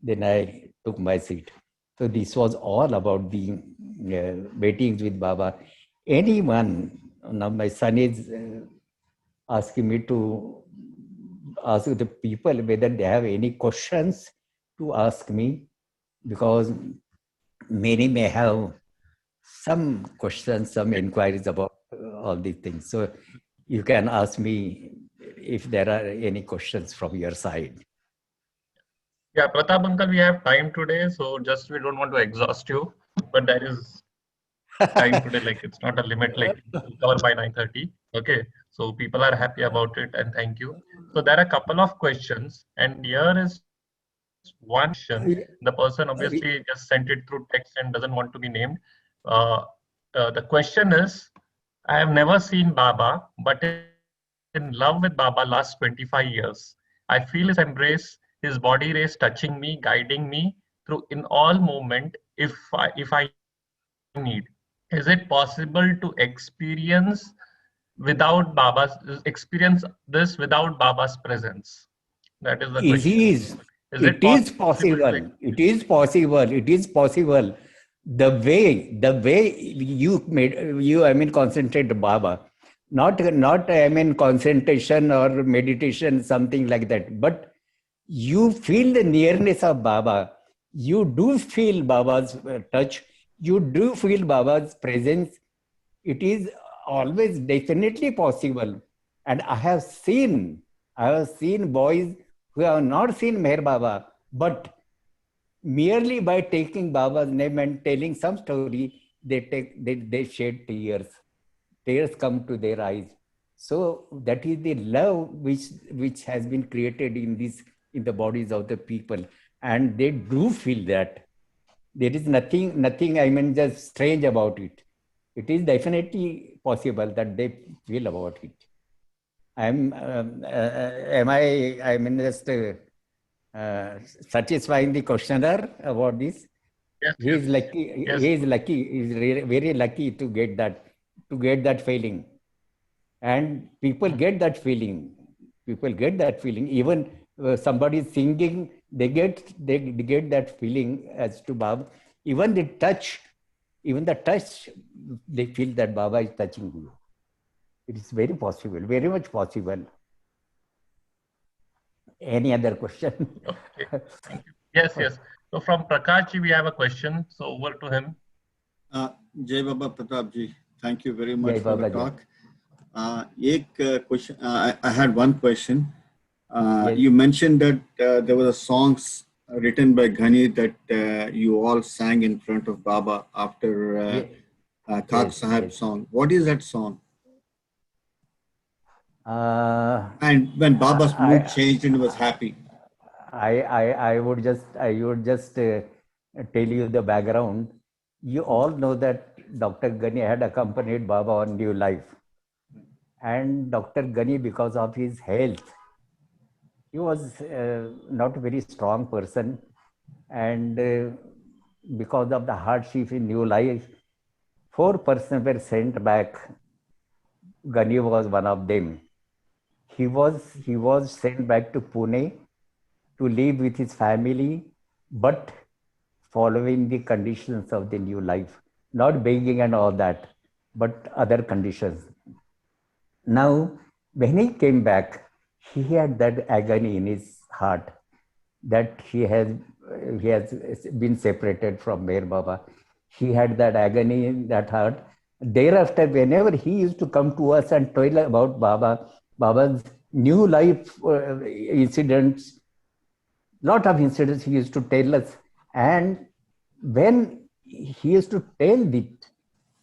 [SPEAKER 4] Then I took my seat. So this was all about the meetings with Baba. Anyone, now my son is asking me to ask the people whether they have any questions to ask me, because many may have some questions, some inquiries about all these things. So you can ask me if there are any questions from your side.
[SPEAKER 3] Yeah, Pratap uncle, we have time today, so just we don't want to exhaust you, but there is time today, like it's not a limit, like we'll cover by 9:30. Okay, so people are happy about it, and thank you. So there are a couple of questions, and here is one question. The person obviously just sent it through text and doesn't want to be named. Uh, the question is, I have never seen Baba, but in love with Baba last 25 years. I feel his embrace, his body rays touching me, guiding me through in all moment if I need. Is it possible to experience this without Baba's presence? That is the
[SPEAKER 4] It
[SPEAKER 3] question.
[SPEAKER 4] is.
[SPEAKER 3] Is it
[SPEAKER 4] It is
[SPEAKER 3] possible to
[SPEAKER 4] possible. It is possible. It is possible. The way you concentrate Baba, not concentration or meditation, something like that. But you feel the nearness of Baba. You do feel Baba's touch. You do feel Baba's presence. It is always definitely possible. And I have seen boys who have not seen Meher Baba, but merely by taking Baba's name and telling some story, they shed tears. Tears come to their eyes. So that is the love which has been created in the bodies of the people, and they do feel that. There is nothing just strange about it. It is definitely possible that they feel about it. Am I mean just satisfying the questioner about this?
[SPEAKER 3] yes,
[SPEAKER 4] He is
[SPEAKER 3] yes,
[SPEAKER 4] lucky.
[SPEAKER 3] yes.
[SPEAKER 4] He is lucky. He is very lucky to get that feeling, and people get that feeling. People get that feeling. Even somebody is singing, they get that feeling as to Baba. Even the touch, they feel that Baba is touching you. It is very possible, very much possible. Any other question?
[SPEAKER 3] Okay, thank you. Yes, yes. So from Prakash ji, we have a question. So over to him.
[SPEAKER 5] Jai Baba Pratap ji, thank you very much
[SPEAKER 4] Jai
[SPEAKER 5] for the
[SPEAKER 4] Baba Ji.
[SPEAKER 5] talk. Question. I had one question.
[SPEAKER 4] Yes.
[SPEAKER 5] You mentioned that there were songs written by Ghani that you all sang in front of Baba after Khak
[SPEAKER 4] Yes,
[SPEAKER 5] Sahib
[SPEAKER 4] yes.
[SPEAKER 5] song. What is that song?
[SPEAKER 4] Uh,
[SPEAKER 5] And when Baba's mood
[SPEAKER 4] I,
[SPEAKER 5] changed and was happy.
[SPEAKER 4] I would just tell you the background. You all know that Dr. Ghani had accompanied Baba on New Life, and Dr. Ghani, because of his health, he was not a very strong person, and because of the hardship in New Life, 4 persons were sent back. Ghani was one of them. He was sent back to Pune to live with his family, but following the conditions of the New Life, not begging and all that, but other conditions. Now, when he came back, he had that agony in his heart that he has been separated from Meher Baba. He had that agony in that heart. Thereafter, whenever he used to come to us and tell about Baba's New Life incidents, lot of incidents he used to tell us. And when he used to tell it,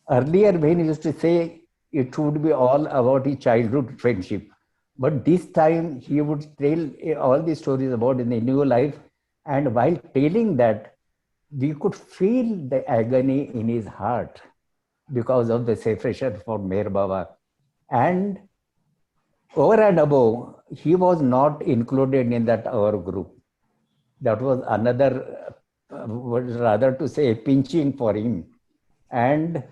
[SPEAKER 4] earlier when he used to say it would be all about his childhood friendship, But this time he would tell all these stories about in the new life. And while telling that, we could feel the agony in his heart because of the separation from Meher Baba. And over and above, he was not included in that our group. That was another, rather to say, pinching for him. And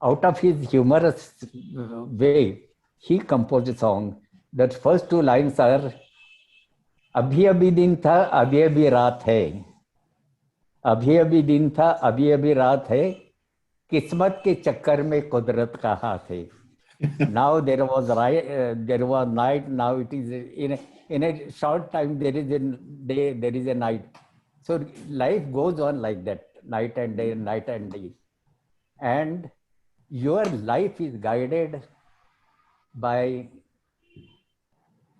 [SPEAKER 4] out of his humorous way, he composed a song. That first two lines are, अभी अभी दिन था अभी अभी रात है, अभी अभी दिन था अभी अभी रात है, किस्मत के चक्कर में कुदरत का हाथ है. Now there was night, now it is in a short time there is a day, there is a night. So life goes on like that, night and day, night and day. And your life is guided by,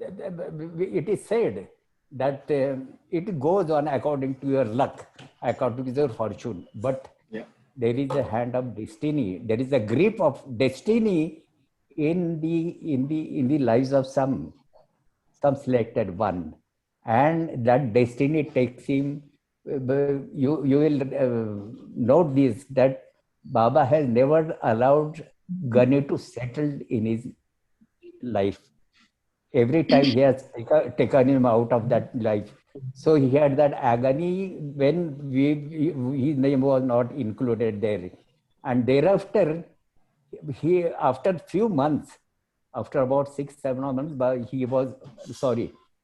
[SPEAKER 4] it is said that it goes on according to your luck, according to your fortune. But there is a hand of destiny. There is a grip of destiny in the lives of some selected one, and that destiny takes him. You will note this, that Baba has never allowed Gani to settle in his life. Every time he has taken him out of that life. So he had that agony when his name was not included there. And thereafter, after few months, after about 6-7 months,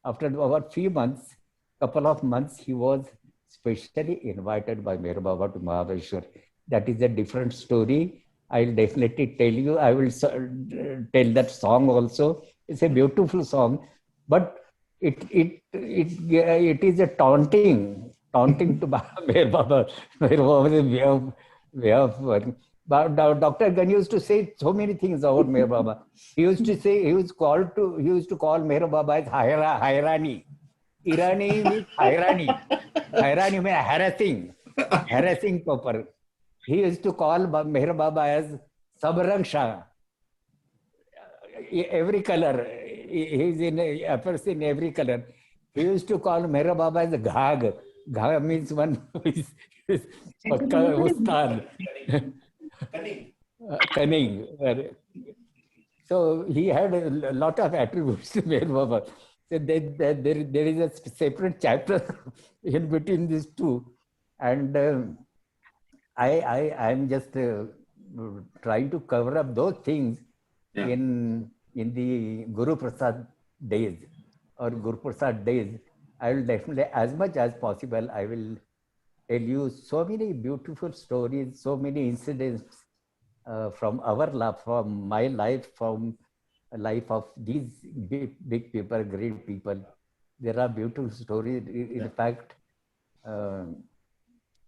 [SPEAKER 4] after about few months, couple of months, he was specially invited by Meher Baba to Mahabaleshwar. That is a different story. I'll definitely tell you. I will tell that song also. It's a beautiful song, but it is a taunting to Meher Baba. Meher Baba's way of working. But Dr. Gani used to say so many things about Meher Baba. He used to call Meher Baba as Hairani. Irani means Hairani. Hairani means harassing proper. He used to call Meher Baba as Sabrang Shah. Every color, he's appears in every color. He used to call Meher Baba as Ghag. Ghag means one who is Ustad. Cunning. So he had a lot of attributes to Meher Baba. So there is a separate chapter in between these two. And I'm just trying to cover up those things in the Guru Prasad days or Guru Prasad days. I will definitely, as much as possible, I will tell you so many beautiful stories, so many incidents from our life, from my life, from life of these big people, great people. There are beautiful stories. In fact,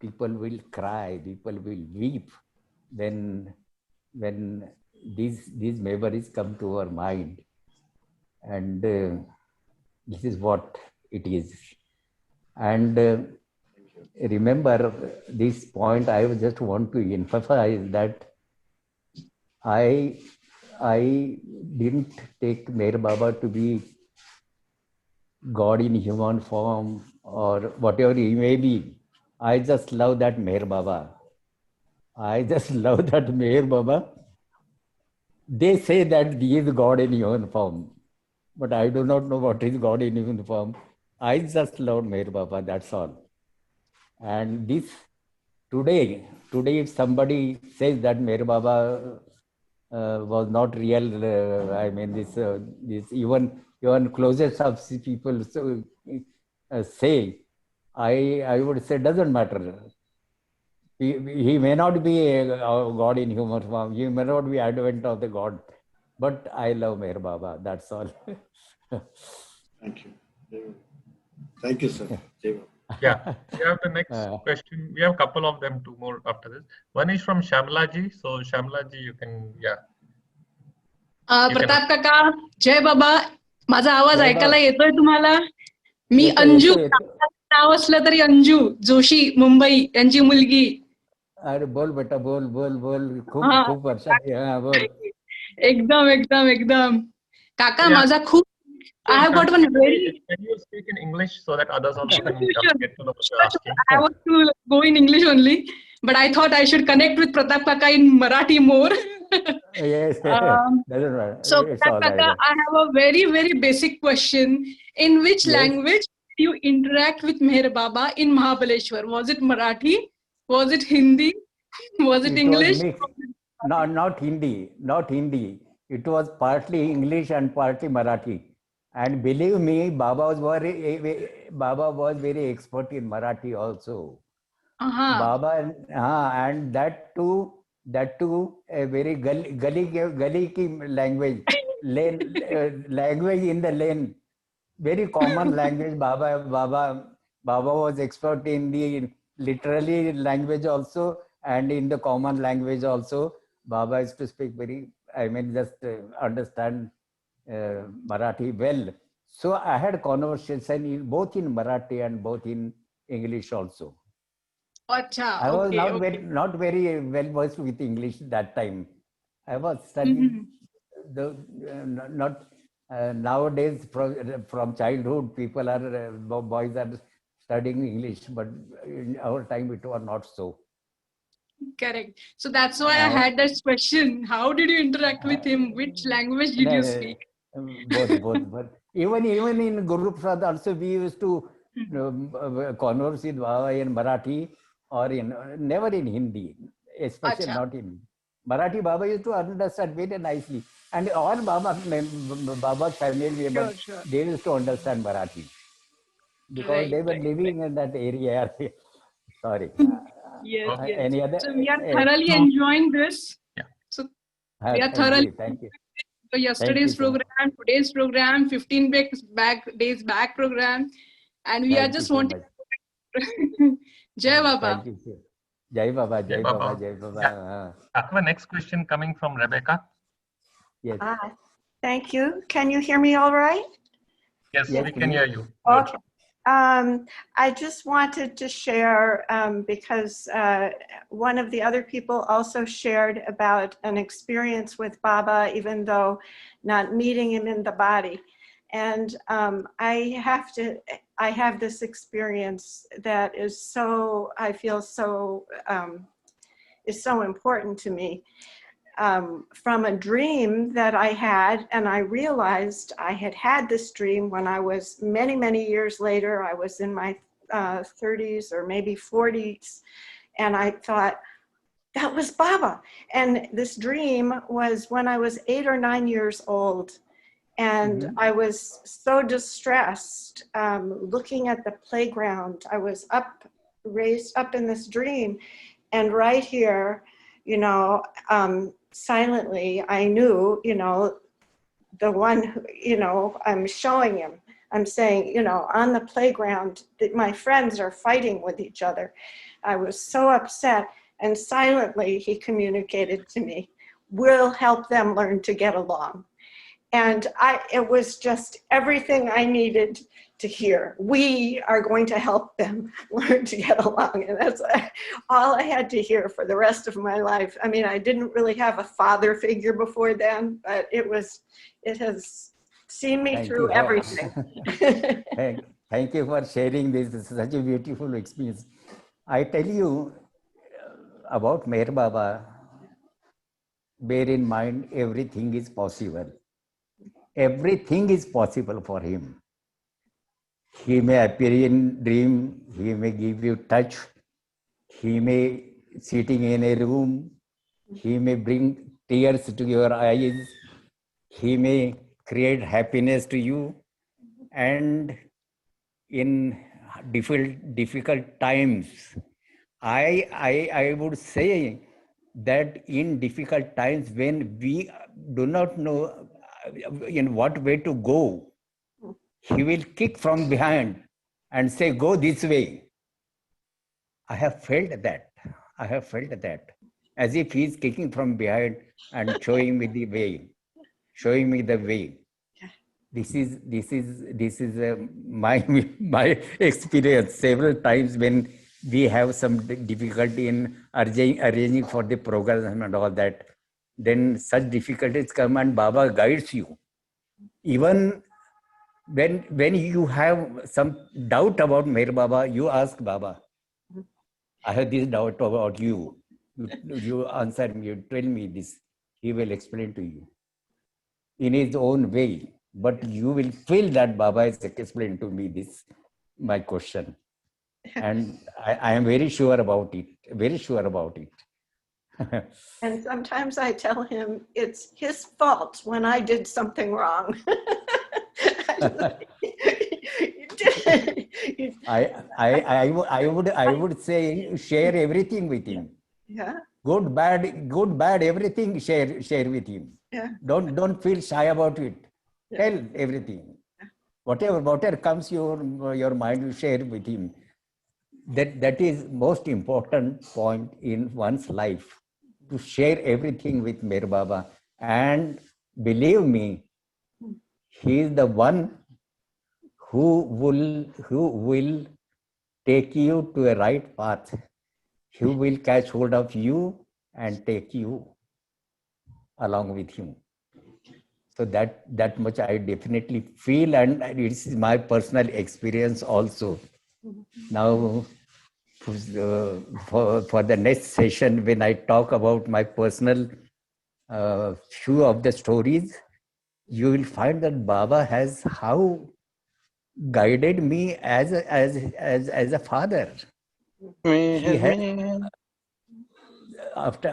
[SPEAKER 4] people will cry, people will weep when these memories come to our mind. And this is what it is. And remember this point, I just want to emphasize that I didn't take Meher Baba to be God in human form or whatever he may be. I just love that Meher Baba. I just love that Meher Baba. They say that he is God in human form, but I do not know what is God in human form. I just love Meher Baba, that's all. And this today if somebody says that Meher Baba was not real, I mean this even closest of people say, I would say doesn't matter. He may not be a God in human form. He may not be advent of the God, but I love Meher Baba. That's all.
[SPEAKER 5] Thank you. Thank you, sir.
[SPEAKER 3] Yeah, we have the next question. We have a couple of them, two more after this. One is from Shamla ji. So Shamla ji, you can,
[SPEAKER 6] Pratap काका, जय बाबा. माझा आवाज
[SPEAKER 4] जय
[SPEAKER 6] ऐकायला
[SPEAKER 4] बाबा.
[SPEAKER 6] येतोय तुम्हाला? मी
[SPEAKER 4] येतो,
[SPEAKER 6] अंजू,
[SPEAKER 4] येतो.
[SPEAKER 6] नाव असलं तरी अंजू जोशी, मुंबई, यांची मुलगी.
[SPEAKER 4] अरे बोल बेटा, बोल खूप वर्षात. बोल.
[SPEAKER 6] एकदम काका, माझा खूप I have got one very.
[SPEAKER 3] Can you speak in English so that others also
[SPEAKER 6] Sure,
[SPEAKER 3] can
[SPEAKER 6] sure.
[SPEAKER 3] get to know what you're asking?
[SPEAKER 6] I want to go in English only, but I thought I should connect with Pratap Kaka in Marathi more.
[SPEAKER 4] Yes,
[SPEAKER 6] Um,
[SPEAKER 4] doesn't matter.
[SPEAKER 6] so,
[SPEAKER 4] It's
[SPEAKER 6] Pratap
[SPEAKER 4] all
[SPEAKER 6] Kaka,
[SPEAKER 4] right.
[SPEAKER 6] I have a very, very basic question. In which
[SPEAKER 4] Yes.
[SPEAKER 6] language did you interact with Meher Baba in Mahabaleshwar? Was it Marathi? Was it Hindi? Was it
[SPEAKER 4] It was
[SPEAKER 6] English?
[SPEAKER 4] mixed. Not Hindi, not Hindi. It was partly English and partly Marathi. And believe me, Baba was very expert in Marathi also. Baba, and that too a very gully ki language, language in the lane, very common language. Baba was expert in the literary language also, and in the common language also. Baba is to speak very, I mean, just understand Marathi well. So I had conversation both in Marathi and both in English also.
[SPEAKER 6] Acha,
[SPEAKER 4] I was
[SPEAKER 6] okay,
[SPEAKER 4] not very well versed with English that time. I was studying the not nowadays from childhood people are boys are studying English, but in our time it was not so.
[SPEAKER 6] Correct. So that's why I had that question. How did you interact with him? Which language did you speak?
[SPEAKER 4] Both. Even in Guru Prasad also we used to converse with Baba in Marathi or in never in Hindi, especially
[SPEAKER 6] Acha.
[SPEAKER 4] not in Marathi. Baba used to understand very nicely, and all Baba's family members
[SPEAKER 6] Sure.
[SPEAKER 4] they used to understand Marathi because
[SPEAKER 6] Right,
[SPEAKER 4] they were
[SPEAKER 6] right.
[SPEAKER 4] living in that area. Sorry.
[SPEAKER 6] Yes,
[SPEAKER 3] Okay.
[SPEAKER 6] yes.
[SPEAKER 4] Any other?
[SPEAKER 6] So we are thoroughly enjoying this.
[SPEAKER 3] Yeah.
[SPEAKER 6] So we are
[SPEAKER 4] Thank
[SPEAKER 6] thoroughly
[SPEAKER 4] you, thank you.
[SPEAKER 6] so yesterday's
[SPEAKER 4] so much.
[SPEAKER 6] program, today's program, 15 days back program, and we are
[SPEAKER 4] Thank you
[SPEAKER 6] just
[SPEAKER 4] so
[SPEAKER 6] wanting.
[SPEAKER 4] much.
[SPEAKER 6] Jai Baba.
[SPEAKER 4] Thank you, sir. Jai Baba,
[SPEAKER 3] Jai
[SPEAKER 4] Jai Baba,
[SPEAKER 3] Baba.
[SPEAKER 4] Jai Baba.
[SPEAKER 3] Yeah. I have a next question coming from Rebecca.
[SPEAKER 4] Yes.
[SPEAKER 7] Thank you. Can you hear me all right?
[SPEAKER 3] Yes,
[SPEAKER 4] Yes,
[SPEAKER 3] we can hear you.
[SPEAKER 7] Okay. I just wanted to share because one of the other people also shared about an experience with Baba, even though not meeting him in the body. And I have this experience that is so, I feel so, is so important to me. From a dream that I had, and I realized I had this dream when I was many years later. I was in my 30s or maybe 40s, and I thought, that was Baba. And this dream was when I was 8 or 9 years old, and I was so distressed looking at the playground. I was raised up in this dream, and right here, you know, silently, I knew, you know, the one who, you know, I'm showing him, I'm saying, you know, on the playground, that my friends are fighting with each other. I was so upset, and silently he communicated to me, we'll help them learn to get along. And it was just everything I needed to hear. We are going to help them learn to get along. And that's all I had to hear for the rest of my life. I mean, I didn't really have a father figure before then, but it has seen me through everything.
[SPEAKER 4] Thank you for sharing this. This is such a beautiful experience. I tell you about Meher Baba, bear in mind everything is possible. Everything is possible for him. He may appear in dream, he may give you touch, he may sitting in a room, he may bring tears to your eyes, he may create happiness to you, and in difficult times, I would say that in difficult times when we do not know in what way to go, he will kick from behind and say, go this way. I have felt that. As if he is kicking from behind and showing me the way. This is my experience several times when we have some difficulty in arranging for the program and all that. Then such difficulties come and Baba guides you. Even when you have some doubt about Meher Baba, you ask Baba, I have this doubt about you. You answer me, you tell me this. He will explain to you in his own way. But you will feel that Baba is explained to me this, my question. And I am very sure about it, very sure about it.
[SPEAKER 7] And sometimes I tell him it's his fault when I did something wrong.
[SPEAKER 4] I would say share everything with him.
[SPEAKER 7] Yeah,
[SPEAKER 4] Good, bad, everything share with him.
[SPEAKER 7] yeah.
[SPEAKER 4] Don't feel shy about it.
[SPEAKER 7] Yeah.
[SPEAKER 4] Tell everything. Whatever comes your mind, you share with him. That is most important point in one's life, to share everything with Meher Baba. And believe me, he is the one who will take you to a right path. He will catch hold of you and take you along with him. So that much I definitely feel, and it's my personal experience also. Now, for the next session, when I talk about my personal few of the stories, you will find that Baba has how guided me as a father. He had, after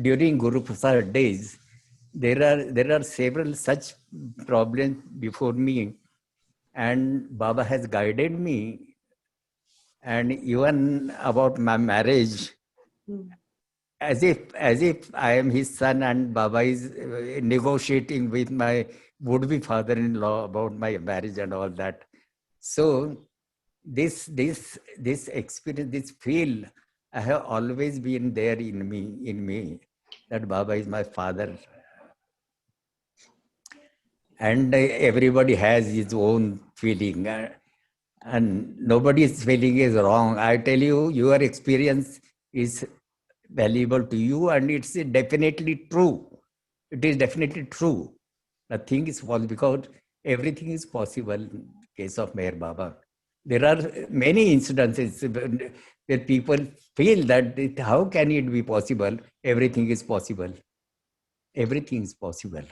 [SPEAKER 4] during Guru Prasad days, there are several such problems before me, and Baba has guided me. And even about my marriage, as if I am his son, and Baba is negotiating with my would-be father-in-law about my marriage and all that. So this experience, this feel, I have always been there in me, that Baba is my father. And everybody has his own feeling, and nobody's feeling is wrong. I tell you, your experience is valuable to you, and it's definitely true. It is definitely true. Nothing is possible, because everything is possible in case of Meher Baba. There are many incidences where people feel that how can it be possible? Everything is possible. Everything is possible.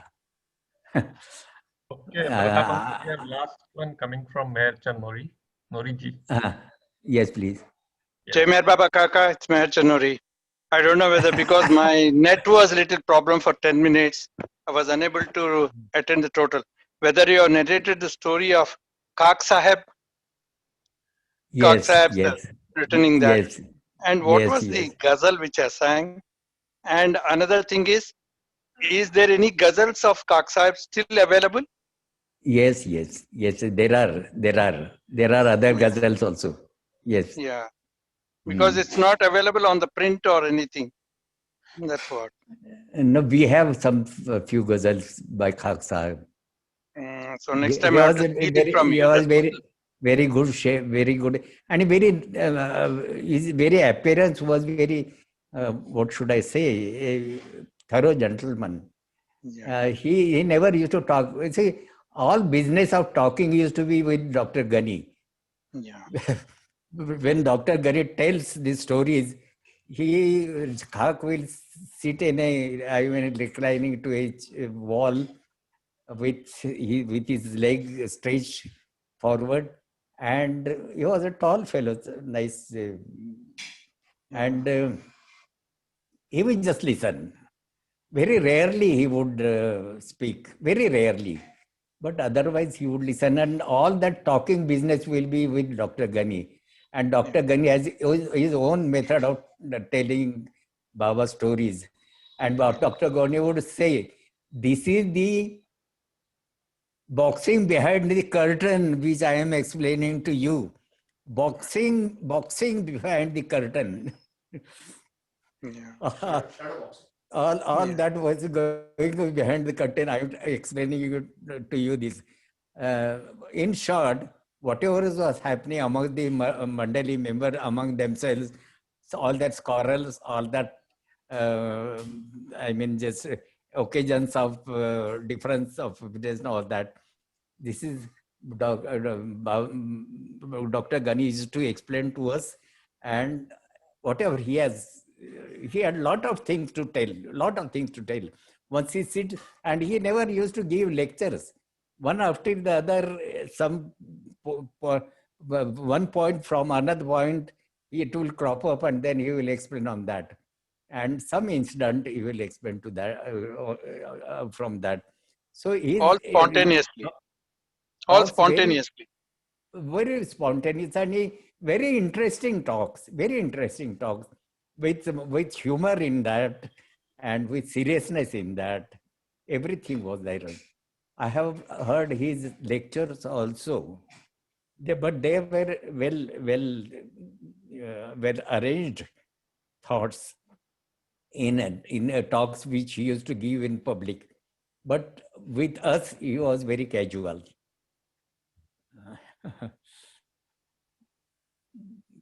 [SPEAKER 3] Okay, Pratap uncle, we have last one coming from Meher Chand Nori. Nori ji.
[SPEAKER 4] Yes, please.
[SPEAKER 8] Jai Meher Baba Kaka, it's Meher Chanuri. I don't know whether because my net was a little problem for 10 minutes, I was unable to attend the total. Whether you have narrated the story of Kak Sahib, Kak
[SPEAKER 4] Yes,
[SPEAKER 8] Sahib
[SPEAKER 4] yes,
[SPEAKER 8] returning that.
[SPEAKER 4] yes,
[SPEAKER 8] And what was
[SPEAKER 4] yes.
[SPEAKER 8] the ghazal which I sang? And another thing is there any ghazals of Kak Sahib still available?
[SPEAKER 4] Yes. There are other ghazals also. Yes.
[SPEAKER 8] Yeah, because it's not available on the print or anything. That's what.
[SPEAKER 4] No, we have some few ghazals by Khak Sahib.
[SPEAKER 8] So next
[SPEAKER 4] He
[SPEAKER 8] time I have
[SPEAKER 4] was
[SPEAKER 8] to read it from
[SPEAKER 4] he
[SPEAKER 8] you.
[SPEAKER 4] was very good shape, very good, and his very appearance was very, what should I say, a thorough gentleman.
[SPEAKER 8] Yeah.
[SPEAKER 4] He never used to talk. See, all business of talking used to be with Dr. Ghani.
[SPEAKER 8] Yeah.
[SPEAKER 4] When Dr. Ghani tells these stories, Khak will sit in reclining to a wall with his leg stretched forward, and he was a tall fellow, nice, and he would just listen. Very rarely he would speak, very rarely, but otherwise he would listen, and all that talking business will be with Dr. Ghani. And Dr. Ghani has his own method of telling Baba stories. And Dr. Ghani would say, this is the boxing behind the curtain which I am explaining to you. Boxing behind the curtain.
[SPEAKER 8] Yeah.
[SPEAKER 4] All that was going behind the curtain. I am explaining to you this. In short, whatever was happening among the Mandali member among themselves, so all that quarrels, all that, just occasions of difference of evidence and all that. This is Dr. Ghani used to explain to us, and whatever he had a lot of things to tell, Once he sits, and he never used to give lectures. One after the other, one point from another point, it will crop up and then he will explain on that. And some incident he will explain to that from that. So he's
[SPEAKER 8] All spontaneously. All spontaneously.
[SPEAKER 4] Very spontaneous, and very interesting talks with humor in that and with seriousness in that. Everything was there. I have heard his lectures also, but they were well arranged thoughts in talks which he used to give in public. But with us, he was very casual.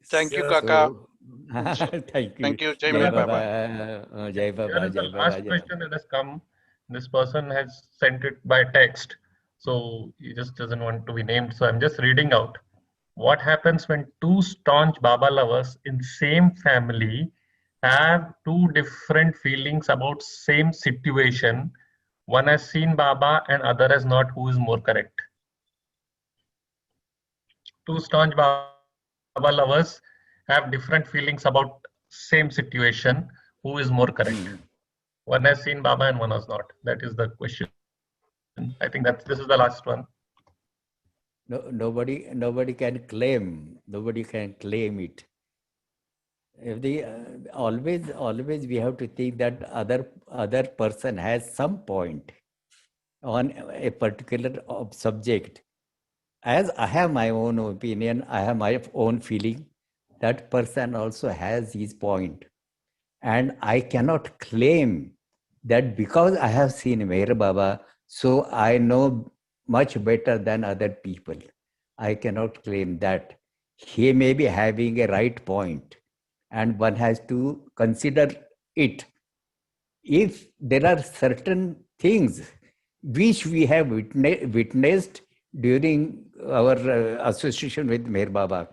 [SPEAKER 8] Thank you, Kaka.
[SPEAKER 4] Thank you.
[SPEAKER 8] Thank you. Jai
[SPEAKER 3] Jai
[SPEAKER 8] Baba.
[SPEAKER 4] Jai Baba.
[SPEAKER 3] Here is the
[SPEAKER 4] Jai
[SPEAKER 3] last
[SPEAKER 4] Baba.
[SPEAKER 3] question that has come. This person has sent it by text, so he just doesn't want to be named. So I'm just reading out. What happens when two staunch Baba lovers in same family have two different feelings about same situation? One has seen Baba and other has not. Who is more correct? Two staunch Baba lovers have different feelings about same situation. Who is more correct? One has seen Baba and one has not. That is the question. I think this is the last one.
[SPEAKER 4] No, nobody can claim. Nobody can claim it. If they always we have to think that other person has some point on a particular subject. As I have my own opinion, I have my own feeling, that person also has his point. And I cannot claim that because I have seen Meher Baba, so I know much better than other people. I cannot claim that. He may be having a right point, and one has to consider it. If there are certain things which we have witnessed during our association with Meher Baba,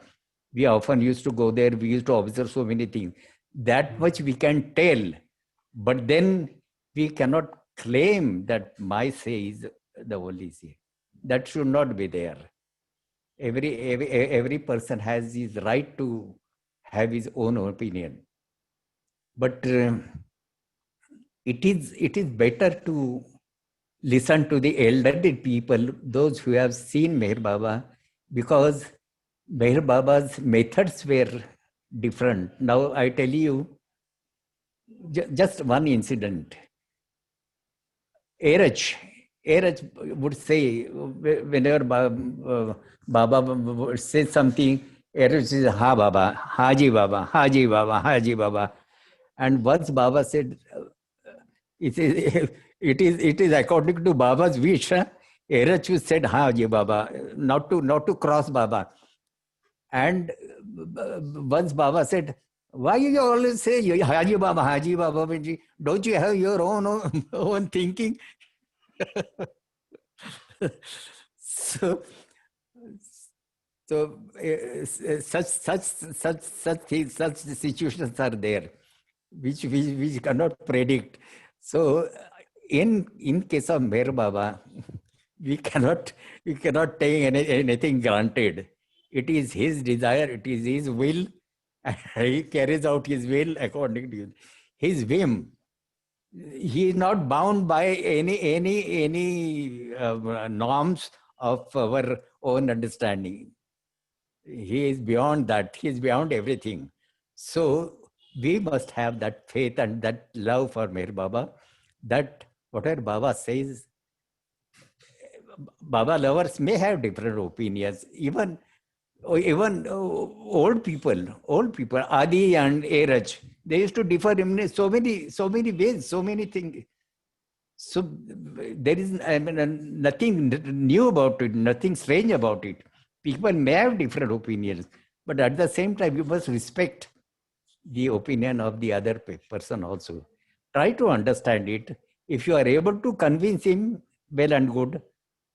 [SPEAKER 4] we often used to go there, we used to observe so many things. That much we can tell, but then we cannot claim that my say is the only say. That should not be there. Every person has his right to have his own opinion. But it is better to listen to the elderly people, those who have seen Meher Baba, because Meher Baba's methods were different. Now I tell you just one incident. Eraj would say, whenever Baba would say something, Eraj says, Ha Baba, Haji Baba, Haji Baba, Haji Baba. And once Baba said, it is according to Baba's wish. Eraj said, Haji Baba, not to cross Baba. And once Baba said, why you always say Haji Baba, Haji Baba? Don't you have your own thinking? So such situations are there, which cannot predict. So in case of Meher Baba, we cannot take anything granted. It is his desire, it is his will, and he carries out his will according to his whim. He is not bound by any norms of our own understanding. He is beyond that. He is beyond everything. So we must have that faith and that love for Meher Baba, that whatever Baba says, Baba lovers may have different opinions. Even old people, Adi and Eraj, they used to differ in so many ways, so many things. So there is nothing new about it, nothing strange about it. People may have different opinions, but at the same time, you must respect the opinion of the other person also. Try to understand it. If you are able to convince him, well and good.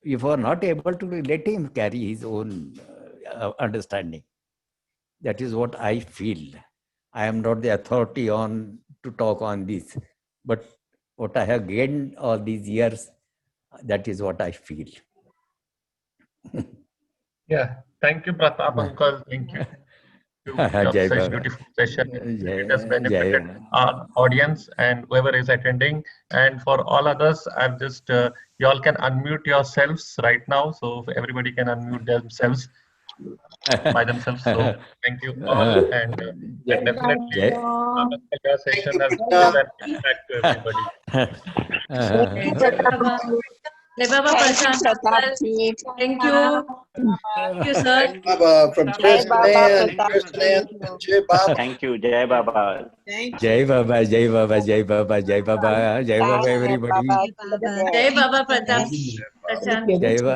[SPEAKER 4] If you are not able to, let him carry his own understanding. That is what I feel. I am not the authority on to talk on this, but what I have gained all these years, that is what I feel.
[SPEAKER 3] Yeah, thank you, Pratap uncle. Thank you.
[SPEAKER 4] Jai
[SPEAKER 3] Such
[SPEAKER 4] Baba.
[SPEAKER 3] beautiful session. It has
[SPEAKER 4] Jai
[SPEAKER 3] benefited
[SPEAKER 4] Baba.
[SPEAKER 3] our audience and whoever is attending. And for all others, I've just you all can unmute yourselves right now. So everybody can unmute themselves by themselves. So thank you all, and definitely your session has given an impact to everybody.
[SPEAKER 9] Jai Baba Prashant. Thank you. Thank you, sir.
[SPEAKER 10] Baba from Chris Land. Jai Baba.
[SPEAKER 11] Thank you, Jai Baba.
[SPEAKER 4] Jai Baba, Jai Baba, Jai Baba, Jai Baba, Jai Baba, everybody.
[SPEAKER 9] Jai Baba Pratap. Prashant.
[SPEAKER 4] Jai Baba.